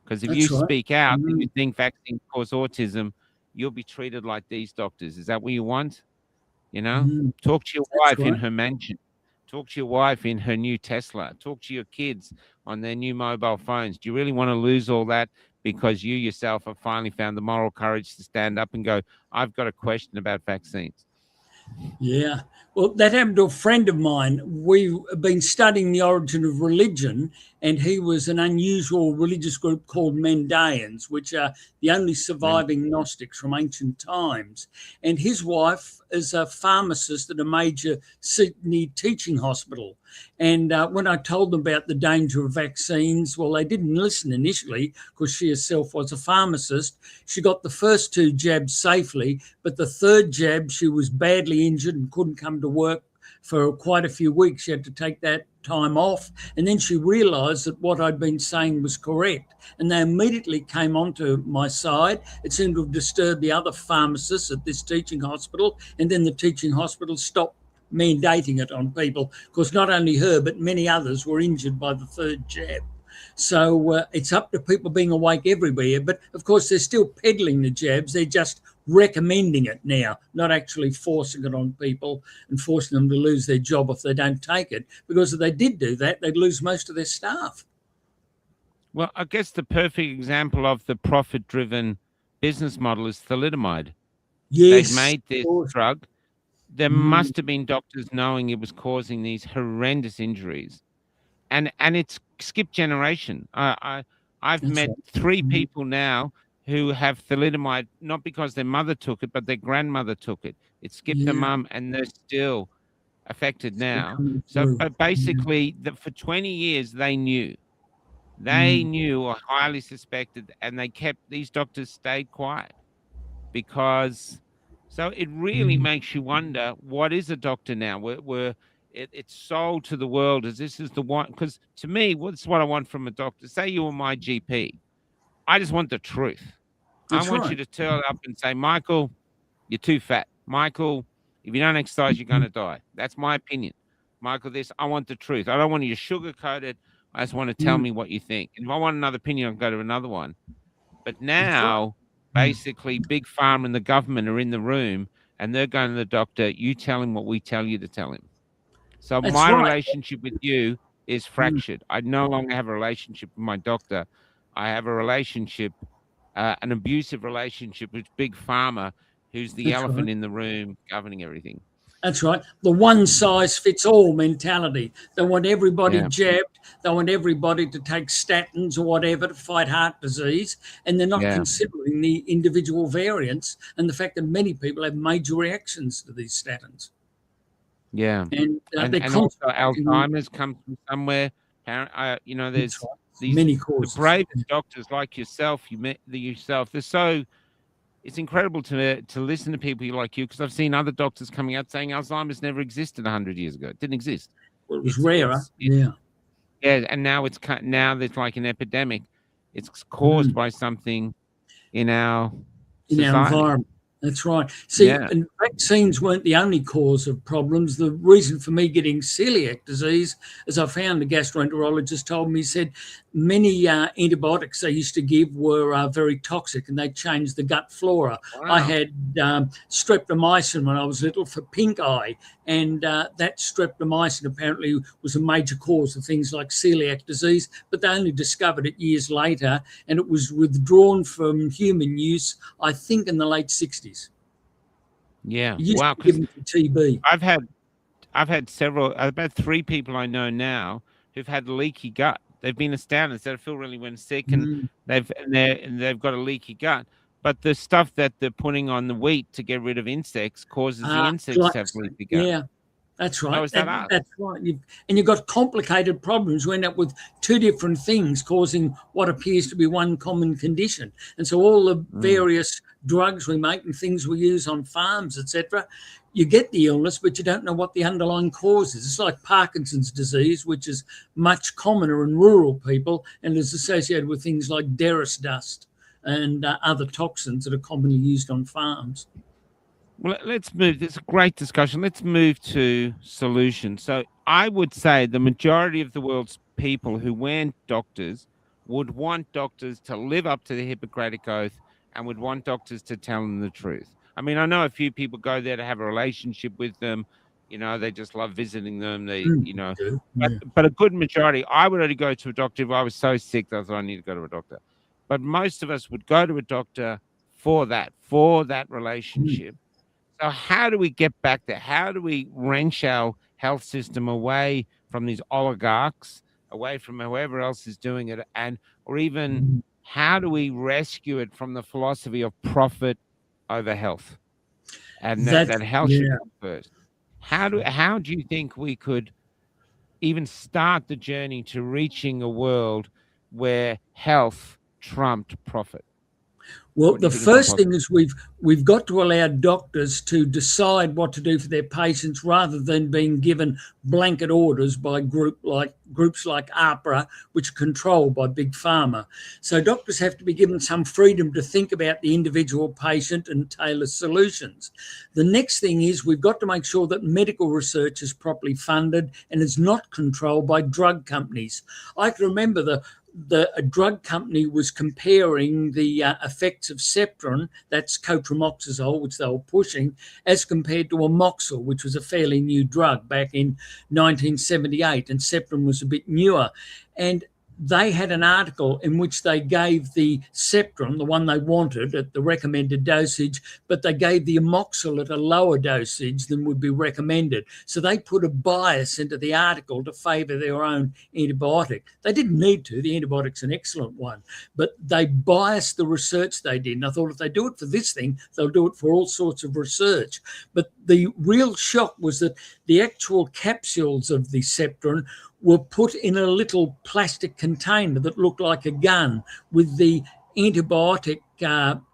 Because if you speak out and you think vaccines cause autism, you'll be treated like these doctors. Is that what you want? You know, talk to your wife in her mansion. Talk to your wife in her new Tesla. Talk to your kids on their new mobile phones. Do you really want to lose all that because you yourself have finally found the moral courage to stand up and go, I've got a question about vaccines? Yeah. Well, that happened to a friend of mine. We've been studying the origin of religion, and he was an unusual religious group called Mandaeans, which are the only surviving Gnostics from ancient times. And his wife is a pharmacist at a major Sydney teaching hospital. And when I told them about the danger of vaccines, well, they didn't listen initially because she herself was a pharmacist. She got the first 2 jabs safely, but the 3rd jab, she was badly injured and couldn't come to work for quite a few weeks. She had to take that time off. And then she realised that what I'd been saying was correct. And they immediately came onto my side. It seemed to have disturbed the other pharmacists at this teaching hospital. And then the teaching hospital stopped mandating it on people because not only her, but many others were injured by the 3rd jab. So it's up to people being awake everywhere. But of course, they're still peddling the jabs. They're just recommending it now, not actually forcing it on people and forcing them to lose their job if they don't take it. Because if they did do that, they'd lose most of their staff. Well, I guess the perfect example of the profit-driven business model is thalidomide. They'd Yes, made of this course. drug. There Mm, must have been doctors knowing it was causing these horrendous injuries, and it's skipped generation. I've that's met right. 3 Mm, people now who have thalidomide, not because their mother took it, but their grandmother took it. It skipped the yeah, mum, and they're still affected still now. coming So, through. but Yeah. basically, for 20 years, they knew. They Mm, knew or highly suspected, and they kept these doctors stayed quiet because so it really mm, makes you wonder what is a doctor now? It's sold to the world as this is the one. Because to me, what's what I want from a doctor? Say you were my GP, I just want the truth. I that's want you right. to turn up and say, Michael, you're too fat. Michael, if you don't exercise, you're going Mm, to die. That's my opinion. Michael, this, I want the truth. I don't want you to sugarcoat it. I just want to tell mm, me what you think. And if I want another opinion, I'll go to another one. But that's right. now, Mm, basically, Big Pharma and the government are in the room and they're going to the doctor, you tell him what we tell you to tell him. So that's my right. relationship with you is Mm, fractured. I no longer have a relationship with my doctor. I have a relationship, an abusive relationship with Big Pharma, who's the that's right. elephant in the room governing everything. That's right. The one size fits all mentality. They want everybody Yeah, jabbed. They want everybody to take statins or whatever to fight heart disease. And they're not yeah, considering the individual variants and the fact that many people have major reactions to these statins. yeah. And they're And also concentrating on, Alzheimer's comes from somewhere. You know, that's there's right, these many the causes. bravest doctors like yourself. You met yourself. They're so. It's incredible to listen to people like you because I've seen other doctors coming out saying Alzheimer's never existed 100 years ago. It didn't exist. Well, it was It's rarer. it's it's Yeah. yeah, and now now there's like an epidemic. It's caused Mm. by something in our In our society. environment. That's right. See, Yeah. and vaccines weren't the only cause of problems. The reason for me getting celiac disease, as I found, the gastroenterologist told me, he said many antibiotics they used to give were very toxic and they changed the gut flora. I Wow. had streptomycin when I was little for pink eye, and that streptomycin apparently was a major cause of things like celiac disease, but they only discovered it years later, and it was withdrawn from human use, I think, in the late 60s. Yeah. It used Wow. to be Because given for TB. I've had I've had several, about 3 people I know now who've had leaky gut. They've been astounded. They feel really when sick, and Mm. they've got a leaky gut. But the stuff that they're putting on the wheat to get rid of insects causes the insects to have Glyphosate. leaky gut. Yeah, that's How right. is that us? That's right. You've got complicated problems. You end up with two different things causing what appears to be one common condition. And so all the Mm. various drugs we make and things we use on farms, etc., you get the illness, but you don't know what the underlying cause is. It's like Parkinson's disease, which is much commoner in rural people and is associated with things like Derris dust and other toxins that are commonly used on farms. Well, let's move. It's a great discussion. Let's move to solutions. So I would say the majority of the world's people who weren't doctors would want doctors to live up to the Hippocratic Oath and would want doctors to tell them the truth. I mean, I know a few people go there to have a relationship with them. You know, they just love visiting them. Mm, do. But Yeah. but a good majority, I would only go to a doctor if I was so sick that I thought I need to go to a doctor. But most of us would go to a doctor for that Mm. relationship. So how do we get back there? How do we wrench our health system away from these oligarchs, away from whoever else is doing it, or even Mm. how do we rescue it from the philosophy of profit over health, and that health should Yeah. come first? How do you think we could even start the journey to reaching a world where health trumped profit? Well, What do the you think is first impossible? thing is we've got to allow doctors to decide what to do for their patients rather than being given blanket orders by groups like AHPRA, which are controlled by big pharma. So doctors have to be given some freedom to think about the individual patient and tailor solutions. The next thing is we've got to make sure that medical research is properly funded and is not controlled by drug companies. I can remember a drug company was comparing the effects of Septrin, that's cotrimoxazole, which they were pushing, as compared to amoxil, which was a fairly new drug back in 1978, and Septrin was a bit newer. And they had an article in which they gave the Septrin, the one they wanted, at the recommended dosage, but they gave the amoxil at a lower dosage than would be recommended. So they put a bias into the article to favour their own antibiotic. They didn't need to. The antibiotic's an excellent one, but they biased the research they did. And I thought, if they do it for this thing, they'll do it for all sorts of research. But the real shock was that the actual capsules of the Septrin were put in a little plastic container that looked like a gun, with the antibiotic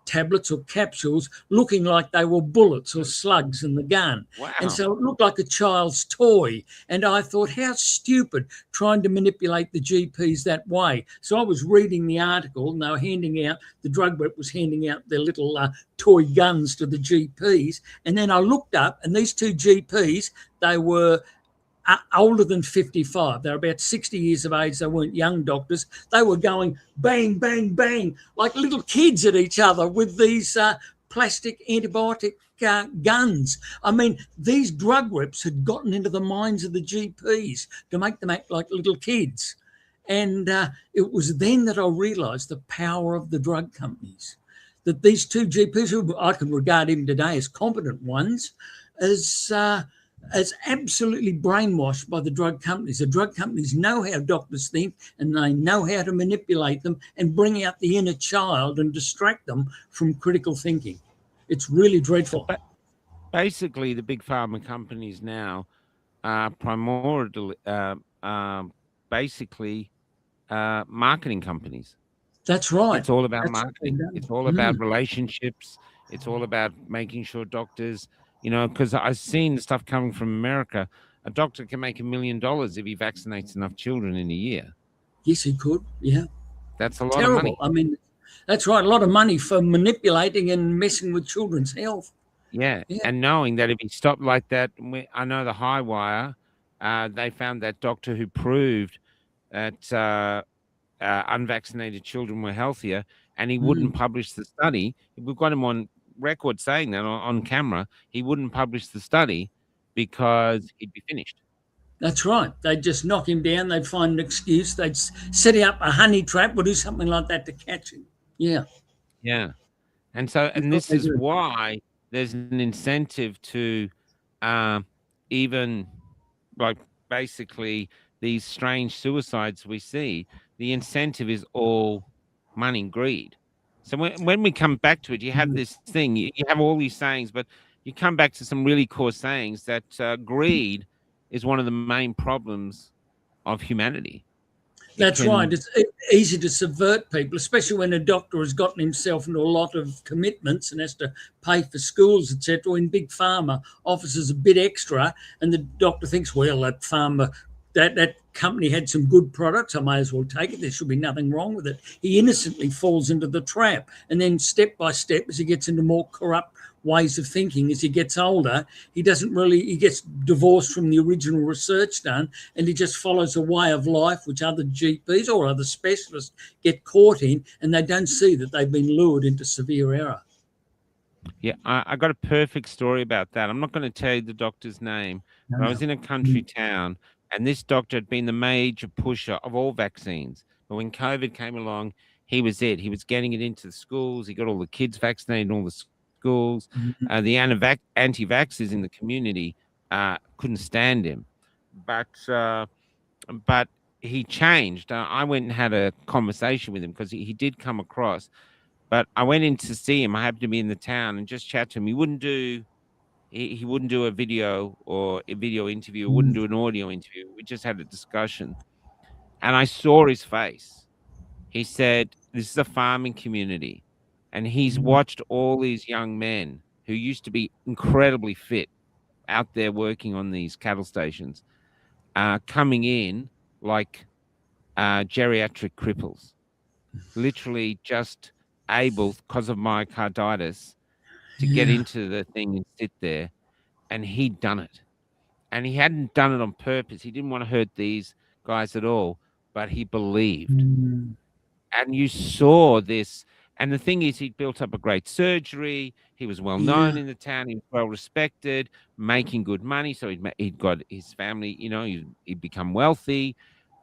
tablets or capsules looking like they were bullets or slugs in the gun. Wow. And so it looked like a child's toy. And I thought, how stupid, trying to manipulate the GPs that way. So I was reading the article, and they were handing out, the drug rep was handing out their little toy guns to the GPs. And then I looked up, and these two GPs, they were older than 55. They're about 60 years of age. They weren't young doctors. They were going bang, bang, bang, like little kids at each other with these plastic antibiotic guns. I mean, these drug reps had gotten into the minds of the GPs to make them act like little kids. And it was then that I realised the power of the drug companies, that these two GPs, who I can regard even today as competent ones, as absolutely brainwashed by the drug companies. The drug companies know how doctors think, and they know how to manipulate them and bring out the inner child and distract them from critical thinking. It's really dreadful. But basically, the big pharma companies now are primarily, basically marketing companies. That's right. It's all about That's marketing. It's all about relationships. It's all about making sure doctors, you know, because I've seen the stuff coming from America. A doctor can make $1 million if he vaccinates enough children in a year. Yes, he could. Yeah. That's a lot Terrible. of money. I mean, that's right. A lot of money for manipulating and messing with children's health. Yeah. And knowing that if he stopped like that, I know the High Wire, they found that doctor who proved that unvaccinated children were healthier, and he wouldn't publish the study. We've got him on record saying that on camera. He wouldn't publish the study because he'd be finished. That's right. They'd just knock him down. They'd find an excuse. They'd set up a honey trap or do something like that to catch him. Yeah. Yeah. And so, and this is why there's an incentive to even, like, basically these strange suicides we see, the incentive is all money and greed. So when we come back to it, you have this thing, you have all these sayings, but you come back to some really core sayings that greed is one of the main problems of humanity. That's right. It's easy to subvert people, especially when a doctor has gotten himself into a lot of commitments and has to pay for schools, etc. When Big Pharma offers a bit extra, and the doctor thinks, well, that pharma, that company had some good products, I may as well take it. There should be nothing wrong with it. He innocently falls into the trap, and then step by step, as he gets into more corrupt ways of thinking, as he gets older, he gets divorced from the original research done, and he just follows a way of life which other GPs or other specialists get caught in, and they don't see that they've been lured into severe error. Yeah, I got a perfect story about that. I'm not going to tell you the doctor's name, but I was in a country town, and this doctor had been the major pusher of all vaccines. But when COVID came along, he was it. He was getting it into the schools. He got all the kids vaccinated in all the schools. The anti-vaxxers in the community couldn't stand him. But he changed. I went and had a conversation with him because he did come across. But I went in to see him. I happened to be in the town and just chat to him. He wouldn't do a video or a video interview. Wouldn't do an audio interview. We just had a discussion. And I saw his face. He said, this is a farming community. And he's watched all these young men who used to be incredibly fit out there working on these cattle stations, coming in like geriatric cripples, literally just able, because of myocarditis, to get into the thing and sit there. And he'd done it. And he hadn't done it on purpose. He didn't want to hurt these guys at all, but he believed. And you saw this. And the thing is, he'd built up a great surgery. He was well known in the town. He was well respected, making good money. So he'd got his family, you know, he'd become wealthy.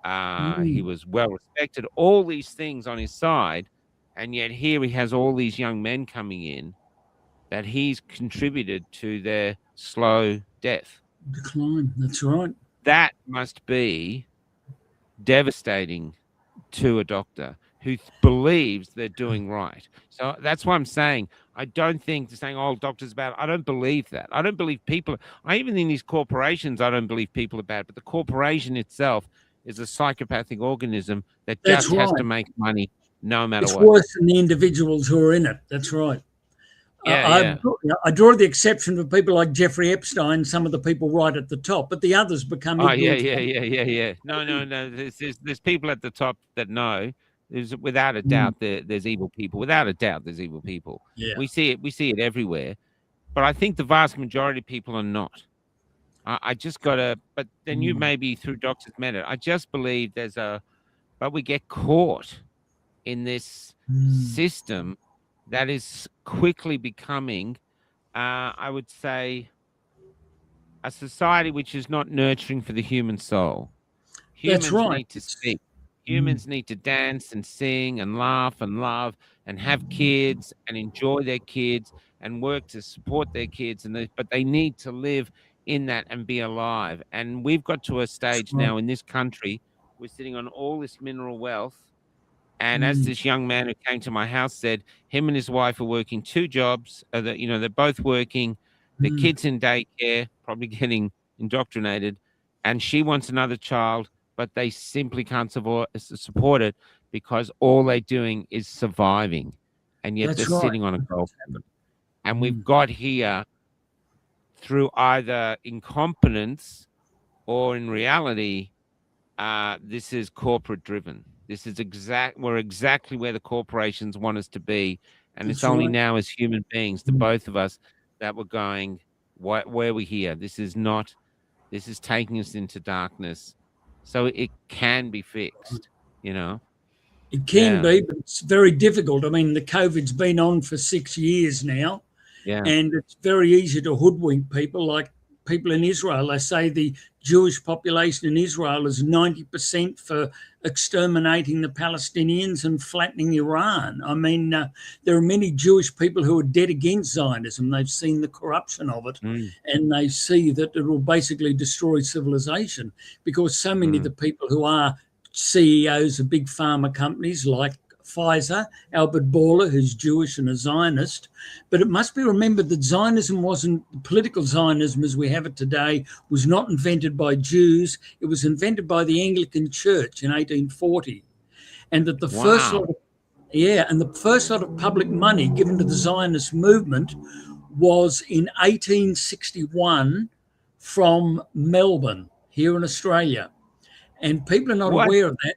He was well respected, all these things on his side. And yet here he has all these young men coming in that he's contributed to their slow death. Decline. That's right. That must be devastating to a doctor who believes they're doing right. So that's why I'm saying I don't think saying, oh, doctors are bad. I don't believe that. I don't believe people. I even in these corporations, I don't believe people are bad. But the corporation itself is a psychopathic organism that That's just has right. to make money no matter It's what. worse than the individuals who are in it. That's right. Yeah, I draw the exception for people like Jeffrey Epstein, some of the people right at the top, but the others become Oh, ignorant. yeah. No. There's people at the top that know. There's without a doubt there's evil people. Without a doubt, there's evil people. Yeah. We see it everywhere. But I think the vast majority of people are not. I just gotta. But then you maybe through doctors met it. I just believe but we get caught in this system that is quickly becoming, I would say, a society which is not nurturing for the human soul. That's Humans right. need to speak. Humans need to dance and sing and laugh and love and have kids and enjoy their kids and work to support their kids. But they need to live in that and be alive. And we've got to a stage now in this country, we're sitting on all this mineral wealth. And as this young man who came to my house said, him and his wife are working 2 jobs. They're both working. The kids in daycare, probably getting indoctrinated, and she wants another child, but they simply can't support it because all they're doing is surviving, and yet they're sitting on a golf club. And we've got here through either incompetence or in reality, this is corporate driven. This is we're exactly where the corporations want us to be. And it's only now as human beings, the both of us, that we're going, where we're here. This is taking us into darkness. So it can be fixed, It can be, but it's very difficult. I mean, the COVID's been on for 6 years now. Yeah. And it's very easy to hoodwink people, like people in Israel. They say the Jewish population in Israel is 90% for exterminating the Palestinians and flattening Iran. I mean, there are many Jewish people who are dead against Zionism. They've seen the corruption of it, and they see that it will basically destroy civilization, because so many of the people who are CEOs of big pharma companies like Pfizer, Albert Bourla, who's Jewish and a Zionist. But it must be remembered that Zionism wasn't, political Zionism as we have it today, was not invented by Jews. It was invented by the Anglican Church in 1840. And that the first lot of public money given to the Zionist movement was in 1861 from Melbourne, here in Australia. And people are not aware of that.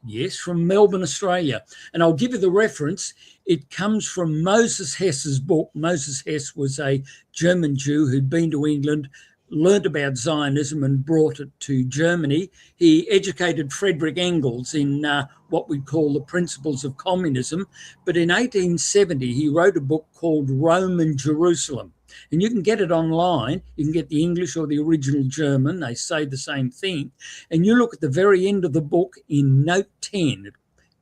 Yes, from Melbourne, Australia. And I'll give you the reference. It comes from Moses Hess's book. Moses Hess was a German Jew who'd been to England, learned about Zionism and brought it to Germany. He educated Friedrich Engels in what we call the principles of communism. But in 1870, he wrote a book called Rome and Jerusalem. And you can get it online. You can get the English or the original German. They say the same thing. And you look at the very end of the book in note 10.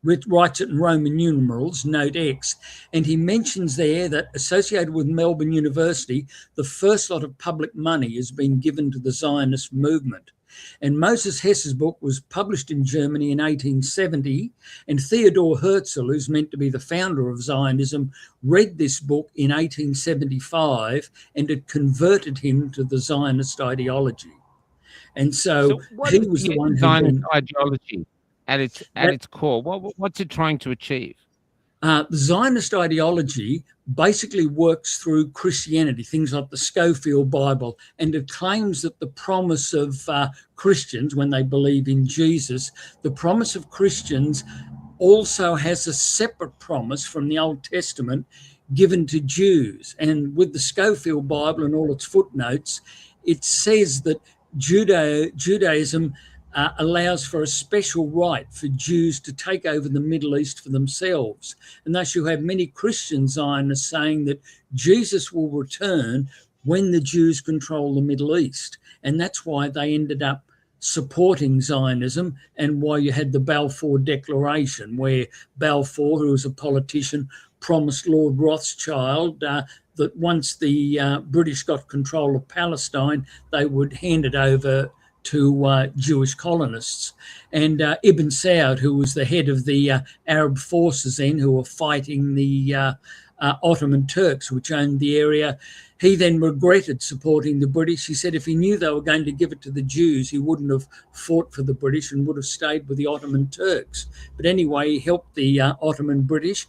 It writes it in Roman numerals, note X. And he mentions there that associated with Melbourne University, the first lot of public money has been given to the Zionist movement. And Moses Hess's book was published in Germany in 1870, and Theodor Herzl, who's meant to be the founder of Zionism, read this book in 1875, and it converted him to the Zionist ideology. And so he was the one who Zionist ideology at its core. What's it trying to achieve? The Zionist ideology basically works through Christianity, things like the Schofield Bible, and it claims that the promise of Christians, when they believe in Jesus, the promise of Christians also has a separate promise from the Old Testament given to Jews. And with the Schofield Bible and all its footnotes, it says that Judaism allows for a special right for Jews to take over the Middle East for themselves. And thus you have many Christian Zionists saying that Jesus will return when the Jews control the Middle East. And that's why they ended up supporting Zionism, and why you had the Balfour Declaration, where Balfour, who was a politician, promised Lord Rothschild that once the British got control of Palestine, they would hand it over to Jewish colonists. And Ibn Saud, who was the head of the Arab forces then, who were fighting the Ottoman Turks, which owned the area, he then regretted supporting the British. He said if he knew they were going to give it to the Jews, he wouldn't have fought for the British and would have stayed with the Ottoman Turks. But anyway, he helped the the British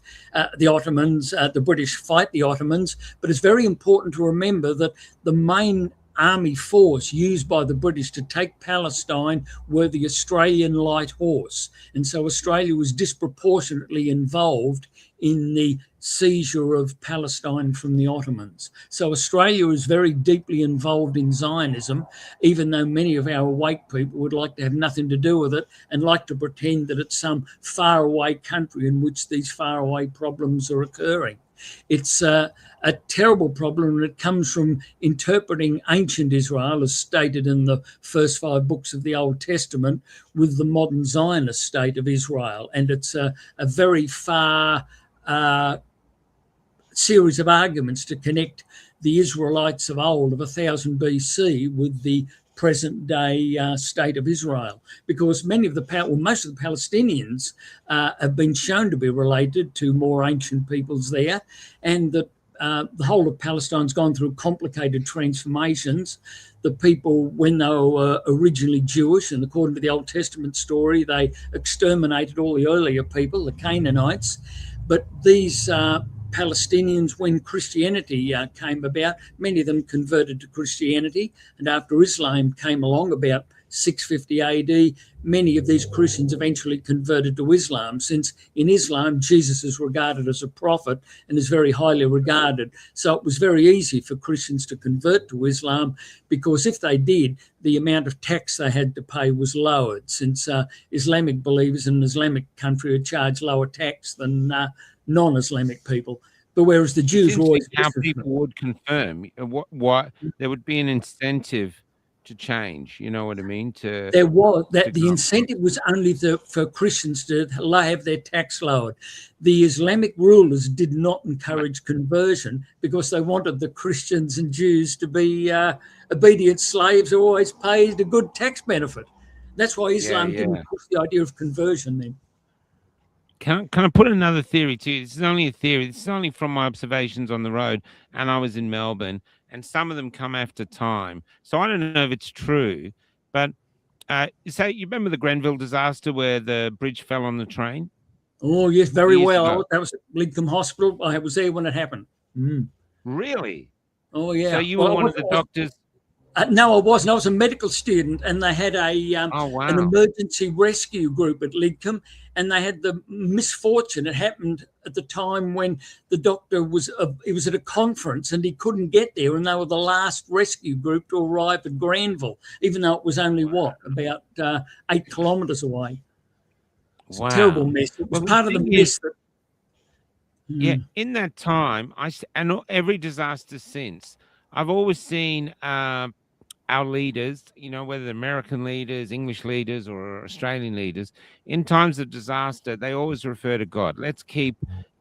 fight the Ottomans. But it's very important to remember that the main army force used by the British to take Palestine were the Australian Light Horse. And so Australia was disproportionately involved in the seizure of Palestine from the Ottomans. So Australia is very deeply involved in Zionism, even though many of our awake people would like to have nothing to do with it and like to pretend that it's some faraway country in which these faraway problems are occurring. It's a terrible problem, and it comes from interpreting ancient Israel, as stated in the first 5 books of the Old Testament, with the modern Zionist state of Israel. And it's a very far series of arguments to connect the Israelites of old, of 1000 BC, with the present day state of Israel, because most of the Palestinians have been shown to be related to more ancient peoples there, and that the whole of Palestine's gone through complicated transformations. The people, when they were originally Jewish, and according to the Old Testament story, they exterminated all the earlier people, the Canaanites. But these Palestinians, when Christianity came about, many of them converted to Christianity. And after Islam came along about 650 AD, many of these Christians eventually converted to Islam, since in Islam, Jesus is regarded as a prophet and is very highly regarded. So it was very easy for Christians to convert to Islam, because if they did, the amount of tax they had to pay was lowered, since Islamic believers in an Islamic country are charged lower tax than non-Islamic people. But whereas the Jews were always how people would confirm what there would be an incentive to change, you know what I mean? There was that the incentive was only for Christians to have their tax lowered. The Islamic rulers did not encourage conversion, because they wanted the Christians and Jews to be obedient slaves who always paid a good tax benefit. That's why Islam didn't push the idea of conversion then. Can I put another theory to you? This is only a theory. This is only from my observations on the road, and I was in Melbourne, and some of them come after time. So I don't know if it's true, but so you remember the Grenville disaster where the bridge fell on the train? Oh, yes, very well. That was at Lidcombe Hospital. I was there when it happened. Mm. Really? Oh, yeah. So you were one of the doctors? No, I wasn't. I was a medical student, and they had an emergency rescue group at Lidcombe, and they had the misfortune. It happened at the time when the doctor was at a conference and he couldn't get there, and they were the last rescue group to arrive at Granville, even though it was only about 8 kilometres away. It's a terrible mess. It was part of the mess that. Yeah, in that time, and every disaster since, I've always seen our leaders, you know, whether American leaders, English leaders, or Australian leaders, in times of disaster, they always refer to God. Let's keep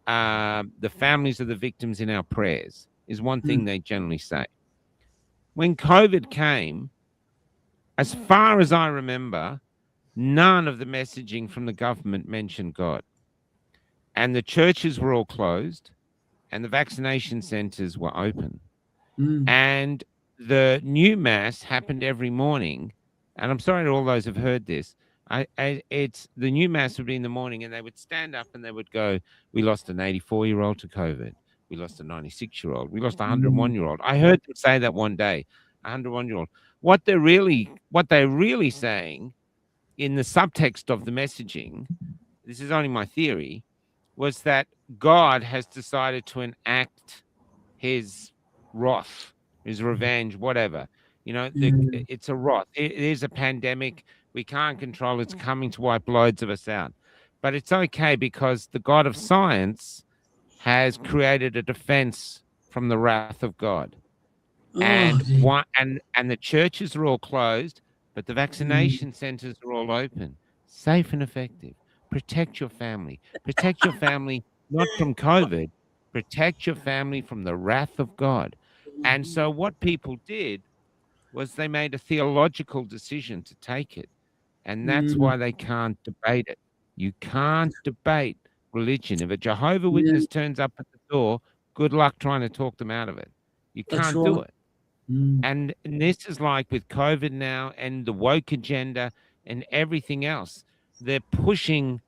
the families of the victims in our prayers, is one thing they generally say. When COVID came, as far as I remember, none of the messaging from the government mentioned God. And the churches were all closed, and the vaccination centres were open. And the new mass happened every morning, and I'm sorry to all those who've heard this. It's the new mass would be in the morning, and they would stand up and they would go, "We lost an 84-year-old to COVID. We lost a 96-year-old. We lost a 101-year-old." I heard them say that one day, a 101-year-old. What they're really saying in the subtext of the messaging, this is only my theory, was that God has decided to enact his wrath, his revenge, whatever. You know, it's a wrath. It is a pandemic. We can't control. It's coming to wipe loads of us out. But it's okay, because the God of science has created a defense from the wrath of God. And the churches are all closed, But the vaccination centres are all open, safe and effective. Protect your family. Protect your family not from COVID. Protect your family from the wrath of God. And so what people did was they made a theological decision to take it. And that's Mm, why they can't debate it. You can't debate religion. If a Jehovah yeah, Witness turns up at the door, good luck trying to talk them out of it. You that's can't do right. it. Mm, And this is like with COVID now and the woke agenda and everything else. They're pushing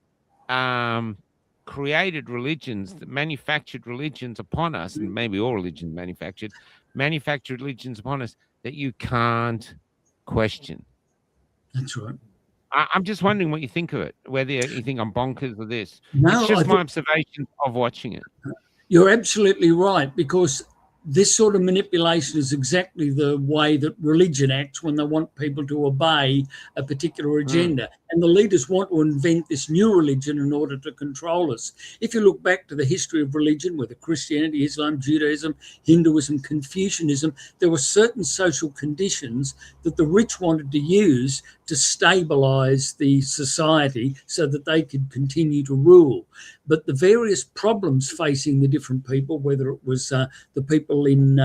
created religions, manufactured religions upon us, and maybe all religions manufactured religions upon us that you can't question. that's right. I'm just wondering what you think of it, whether you think I'm bonkers or this. It's No, just my observation of watching it. you're absolutely right, because this sort of manipulation is exactly the way that religion acts when they want people to obey a particular agenda. And the leaders want to invent this new religion in order to control us. If you look back to the history of religion, whether Christianity, Islam, Judaism, Hinduism, Confucianism, there were certain social conditions that the rich wanted to use to stabilize the society so that they could continue to rule. But the various problems facing the different people, whether it was the people in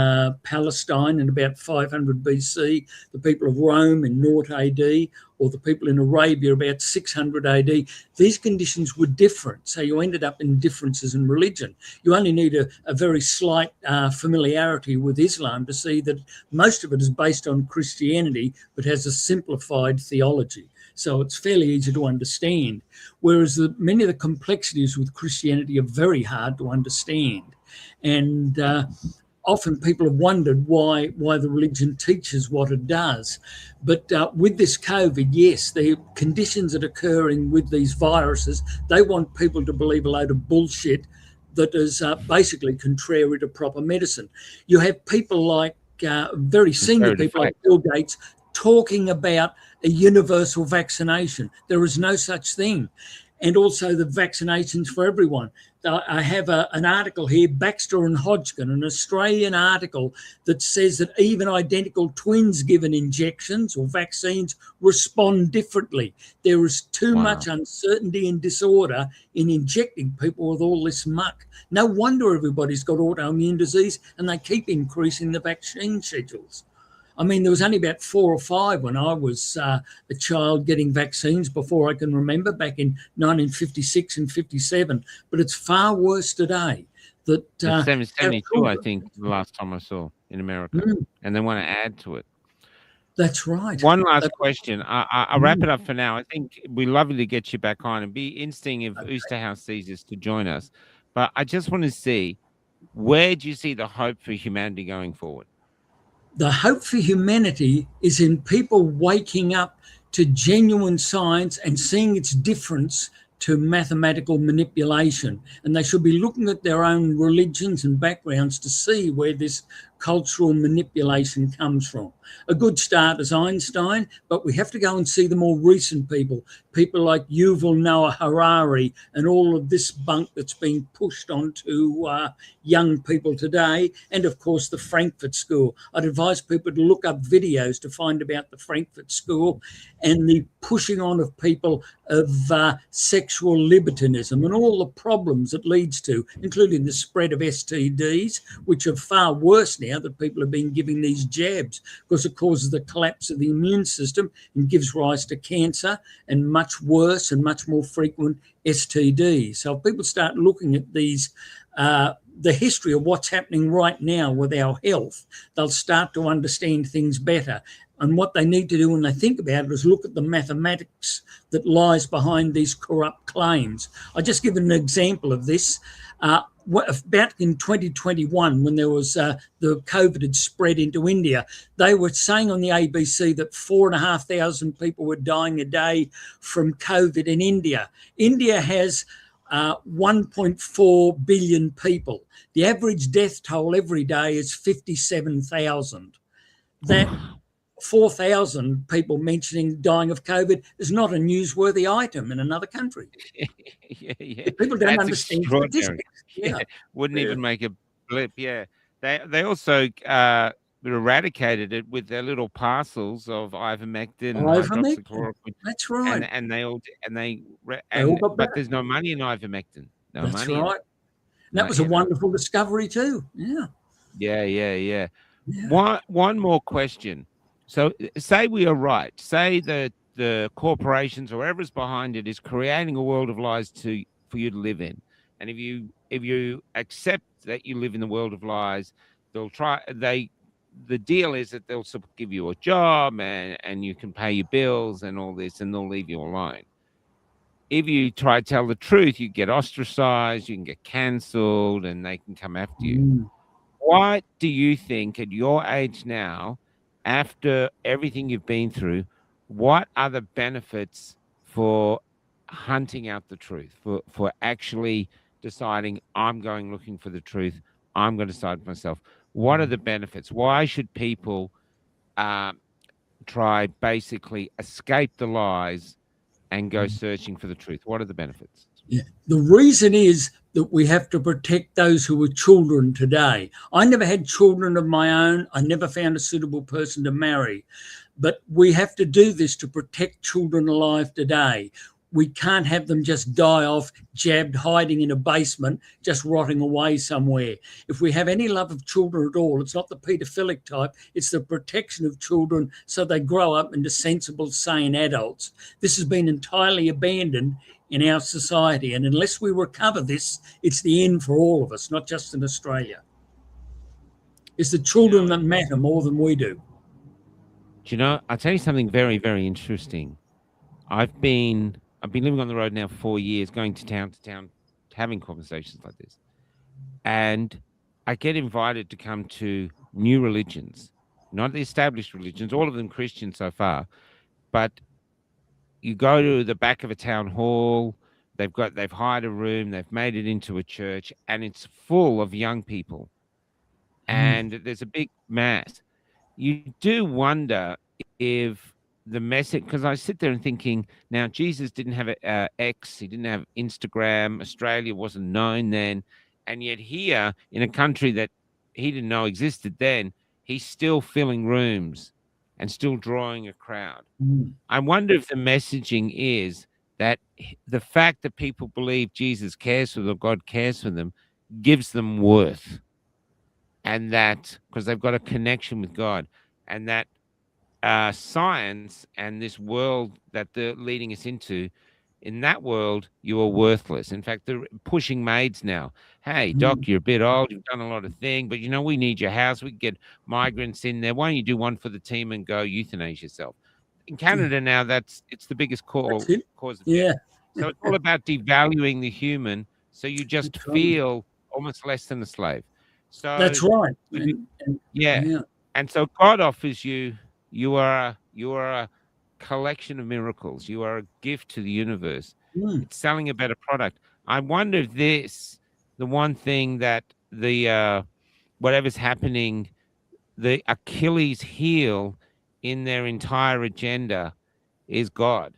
Palestine in about 500 BC, the people of Rome in 0 AD, or the people in Arabia about 600 AD, these conditions were different. So you ended up in differences in religion. You only need a very slight familiarity with Islam to see that most of it is based on Christianity, but has a simplified theology. So it's fairly easy to understand. Whereas many of the complexities with Christianity are very hard to understand. And often people have wondered why the religion teaches what it does. But with this COVID, yes, the conditions that are occurring with these viruses, they want people to believe a load of bullshit that is basically contrary to proper medicine. You have people like very senior people like Bill Gates talking about a universal vaccination. There is no such thing. And also the vaccinations for everyone. I have an article here, Baxter and Hodgkin, an Australian article that says that even identical twins given injections or vaccines respond differently. There is too much uncertainty and disorder in injecting people with all this muck. No wonder everybody's got autoimmune disease, and they keep increasing the vaccine schedules. I mean, there was only about 4 or 5 when I was a child getting vaccines before I can remember, back in 1956 and 57. But it's far worse today. That 72, I think, the last time I saw in America. And they want to add to it. That's right. One last question. I'll wrap it up for now. I think we'd love to get you back on. It'd be interesting if Oosterhuis sees us to join us. But I just want to see, where do you see the hope for humanity going forward? The hope for humanity is in people waking up to genuine science and seeing its difference to mathematical manipulation. And they should be looking at their own religions and backgrounds to see where this cultural manipulation comes from. A good start is Einstein, but we have to go and see the more recent people like Yuval Noah Harari, and all of this bunk that's being pushed onto young people today, and of course the Frankfurt School. I'd advise people to look up videos to find about the Frankfurt School and the pushing on of people of sexual libertinism and all the problems it leads to, including the spread of STDs, which are far worse now that people have been giving these jabs, because it causes the collapse of the immune system and gives rise to cancer and much worse and much more frequent STDs. So if people start looking at these, the history of what's happening right now with our health, they'll start to understand things better. And what they need to do when they think about it is look at the mathematics that lies behind these corrupt claims. I'll just give an example of this. Back in 2021, when there was the COVID had spread into India, they were saying on the ABC that 4,500 people were dying a day from COVID in India. India has 1.4 billion people. The average death toll every day is 57,000. That 4,000 people mentioning dying of COVID is not a newsworthy item in another country. Yeah. People don't understand statistics. Yeah. Wouldn't even make a blip. Yeah. They also eradicated it with their little parcels of ivermectin and Ivermectin. hydroxychloroquine, That's right. and they all and they They all and got but better. there's no money in ivermectin. No That's money in right. it. And that No, was a wonderful discovery too. Yeah. Yeah. Yeah. One more question. So say we are right. Say that the corporations or whoever's behind it is creating a world of lies for you to live in. And if you accept that you live in the world of lies, the deal is that they'll give you a job and you can pay your bills and all this, and they'll leave you alone. If you try to tell the truth, you get ostracized, you can get cancelled, and they can come after you. Mm. What do you think at your age now, after everything you've been through, what are the benefits for hunting out the truth, for actually deciding I'm going looking for the truth, I'm going to decide for myself? What are the benefits? Why should people try basically escape the lies and go searching for the truth? What are the benefits? Yeah. The reason is that we have to protect those who are children today. I never had children of my own. I never found a suitable person to marry. But we have to do this to protect children alive today. We can't have them just die off, jabbed, hiding in a basement, just rotting away somewhere. If we have any love of children at all, it's not the paedophilic type, it's the protection of children so they grow up into sensible, sane adults. This has been entirely abandoned in our society. And unless we recover this, it's the end for all of us, not just in Australia. It's the children that matter more than we do. Do you know, I'll tell you something very, very interesting. I've been living on the road now for 4 years, going to town, having conversations like this. And I get invited to come to new religions, not the established religions, all of them Christian so far. But you go to the back of a town hall, they've hired a room, they've made it into a church, and it's full of young people. And there's a big mass. You do wonder if the message, because I sit there and thinking, now Jesus didn't have X, he didn't have Instagram, Australia wasn't known then, and yet here in a country that he didn't know existed then, he's still filling rooms and still drawing a crowd. I wonder if the messaging is that the fact that people believe Jesus cares for them, God cares for them, gives them worth, and that because they've got a connection with God, and that science and this world that they're leading us into, in that world, you are worthless. In fact, they're pushing maids now. Hey, doc, you're a bit old. You've done a lot of things, but we need your house. We can get migrants in there. Why don't you do one for the team and go euthanize yourself? In Canada now, it's the biggest cause of death. So it's all about devaluing the human. So you just feel almost less than a slave. So that's right. And so God offers you are a collection of miracles. You are a gift to the universe. It's selling a better product. I wonder if the one thing that the whatever's happening, the Achilles heel in their entire agenda is God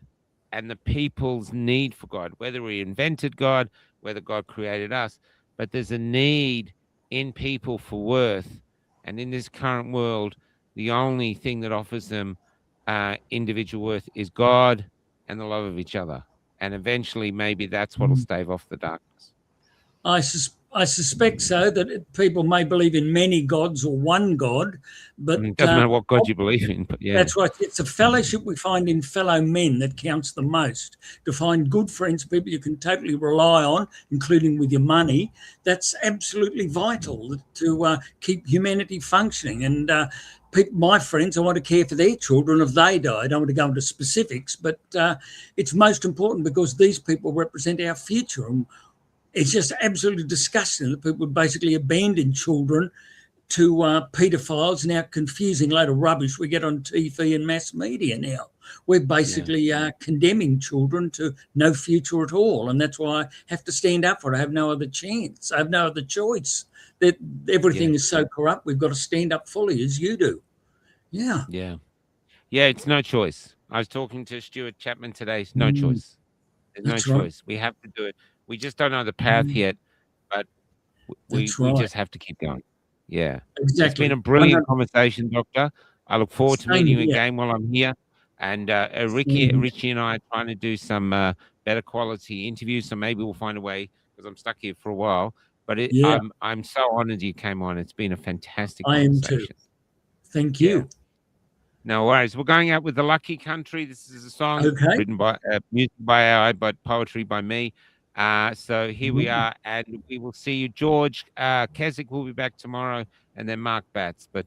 and the people's need for God, whether we invented God, whether God created us, but there's a need in people for worth. And in this current world, the only thing that offers them individual worth is God and the love of each other. And eventually, maybe that's what'll stave off the darkness. I suspect so, that people may believe in many gods or one God, but it doesn't matter what God you believe in. But that's right. It's a fellowship we find in fellow men that counts the most. To find good friends, people you can totally rely on, including with your money, that's absolutely vital to keep humanity functioning. And my friends, I want to care for their children if they die. I don't want to go into specifics, but it's most important because these people represent our future. And it's just absolutely disgusting that people would basically abandon children to paedophiles and our confusing load of rubbish we get on TV and mass media now. We're basically condemning children to no future at all. And that's why I have to stand up for it. I have no other chance. I have no other choice. That everything is so corrupt. We've got to stand up fully as you do. Yeah, it's no choice. I was talking to Stuart Chapman today. No choice. There's no choice. We have to do it. We just don't know the path yet, but we just have to keep going. Yeah. Exactly. It's been a brilliant 100%. conversation, Doctor. I look forward to Same meeting you here. again while I'm here. And Richie and I are trying to do some better quality interviews, so maybe we'll find a way, because I'm stuck here for a while. But Yeah, I'm so honored you came on. It's been a fantastic I am too. conversation. Thank Yeah. you. No worries. We're going out with The Lucky Country. This is a song Okay. written by music by AI, but poetry by me. So here we are, and we will see you. George Keswick will be back tomorrow, and then Mark Batts. But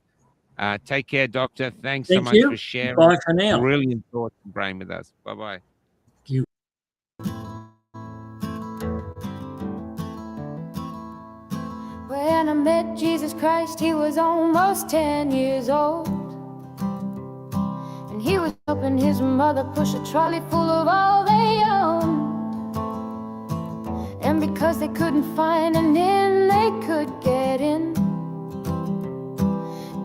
take care, Doctor. Thanks so Thank much you. for sharing Bye for now. brilliant thoughts and brain with us. Bye-bye. Thank you. When I met Jesus Christ, he was almost 10 years old, and he was helping his mother push a trolley full of all they owned. And because they couldn't find an inn they could get in,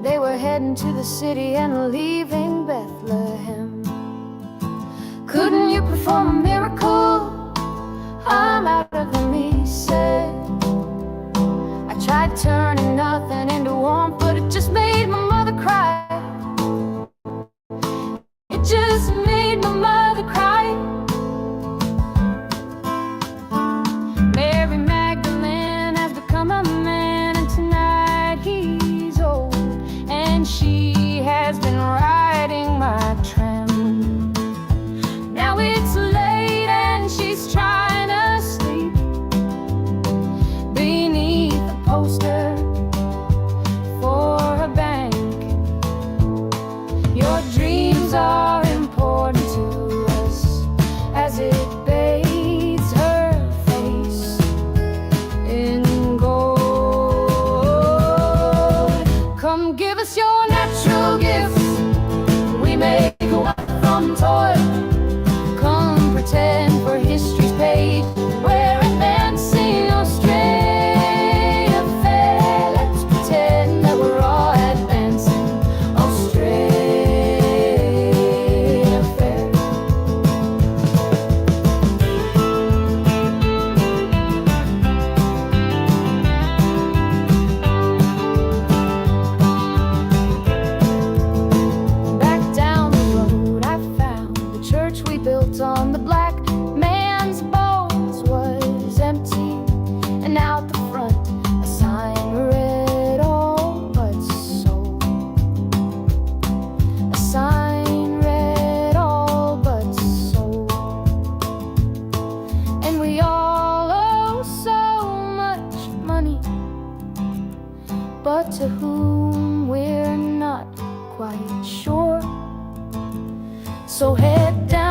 they were heading to the city and leaving Bethlehem. Couldn't you perform a miracle? I'm out of them, he said. I tried turning nothing into warmth, but it just made my mother cry. It just made my mother cry. Mary Magdalene has become a man, and tonight he's old, and she has been riding my tram. Now it's late and she's trying to sleep beneath a poster for a bank. Your dreams are important to us as it bathes her face in gold. Come give us your natural gifts, we make a wealth from toil. Come pretend for history's page, we're advancing Australia fair. Let's pretend that we're all advancing Australia fair. Back down the road I found the church we built on the black man's bones was empty, and out the front a sign read all but sold. A sign read all but sold. And we all owe so much money, but to whom we're not quite sure. So head down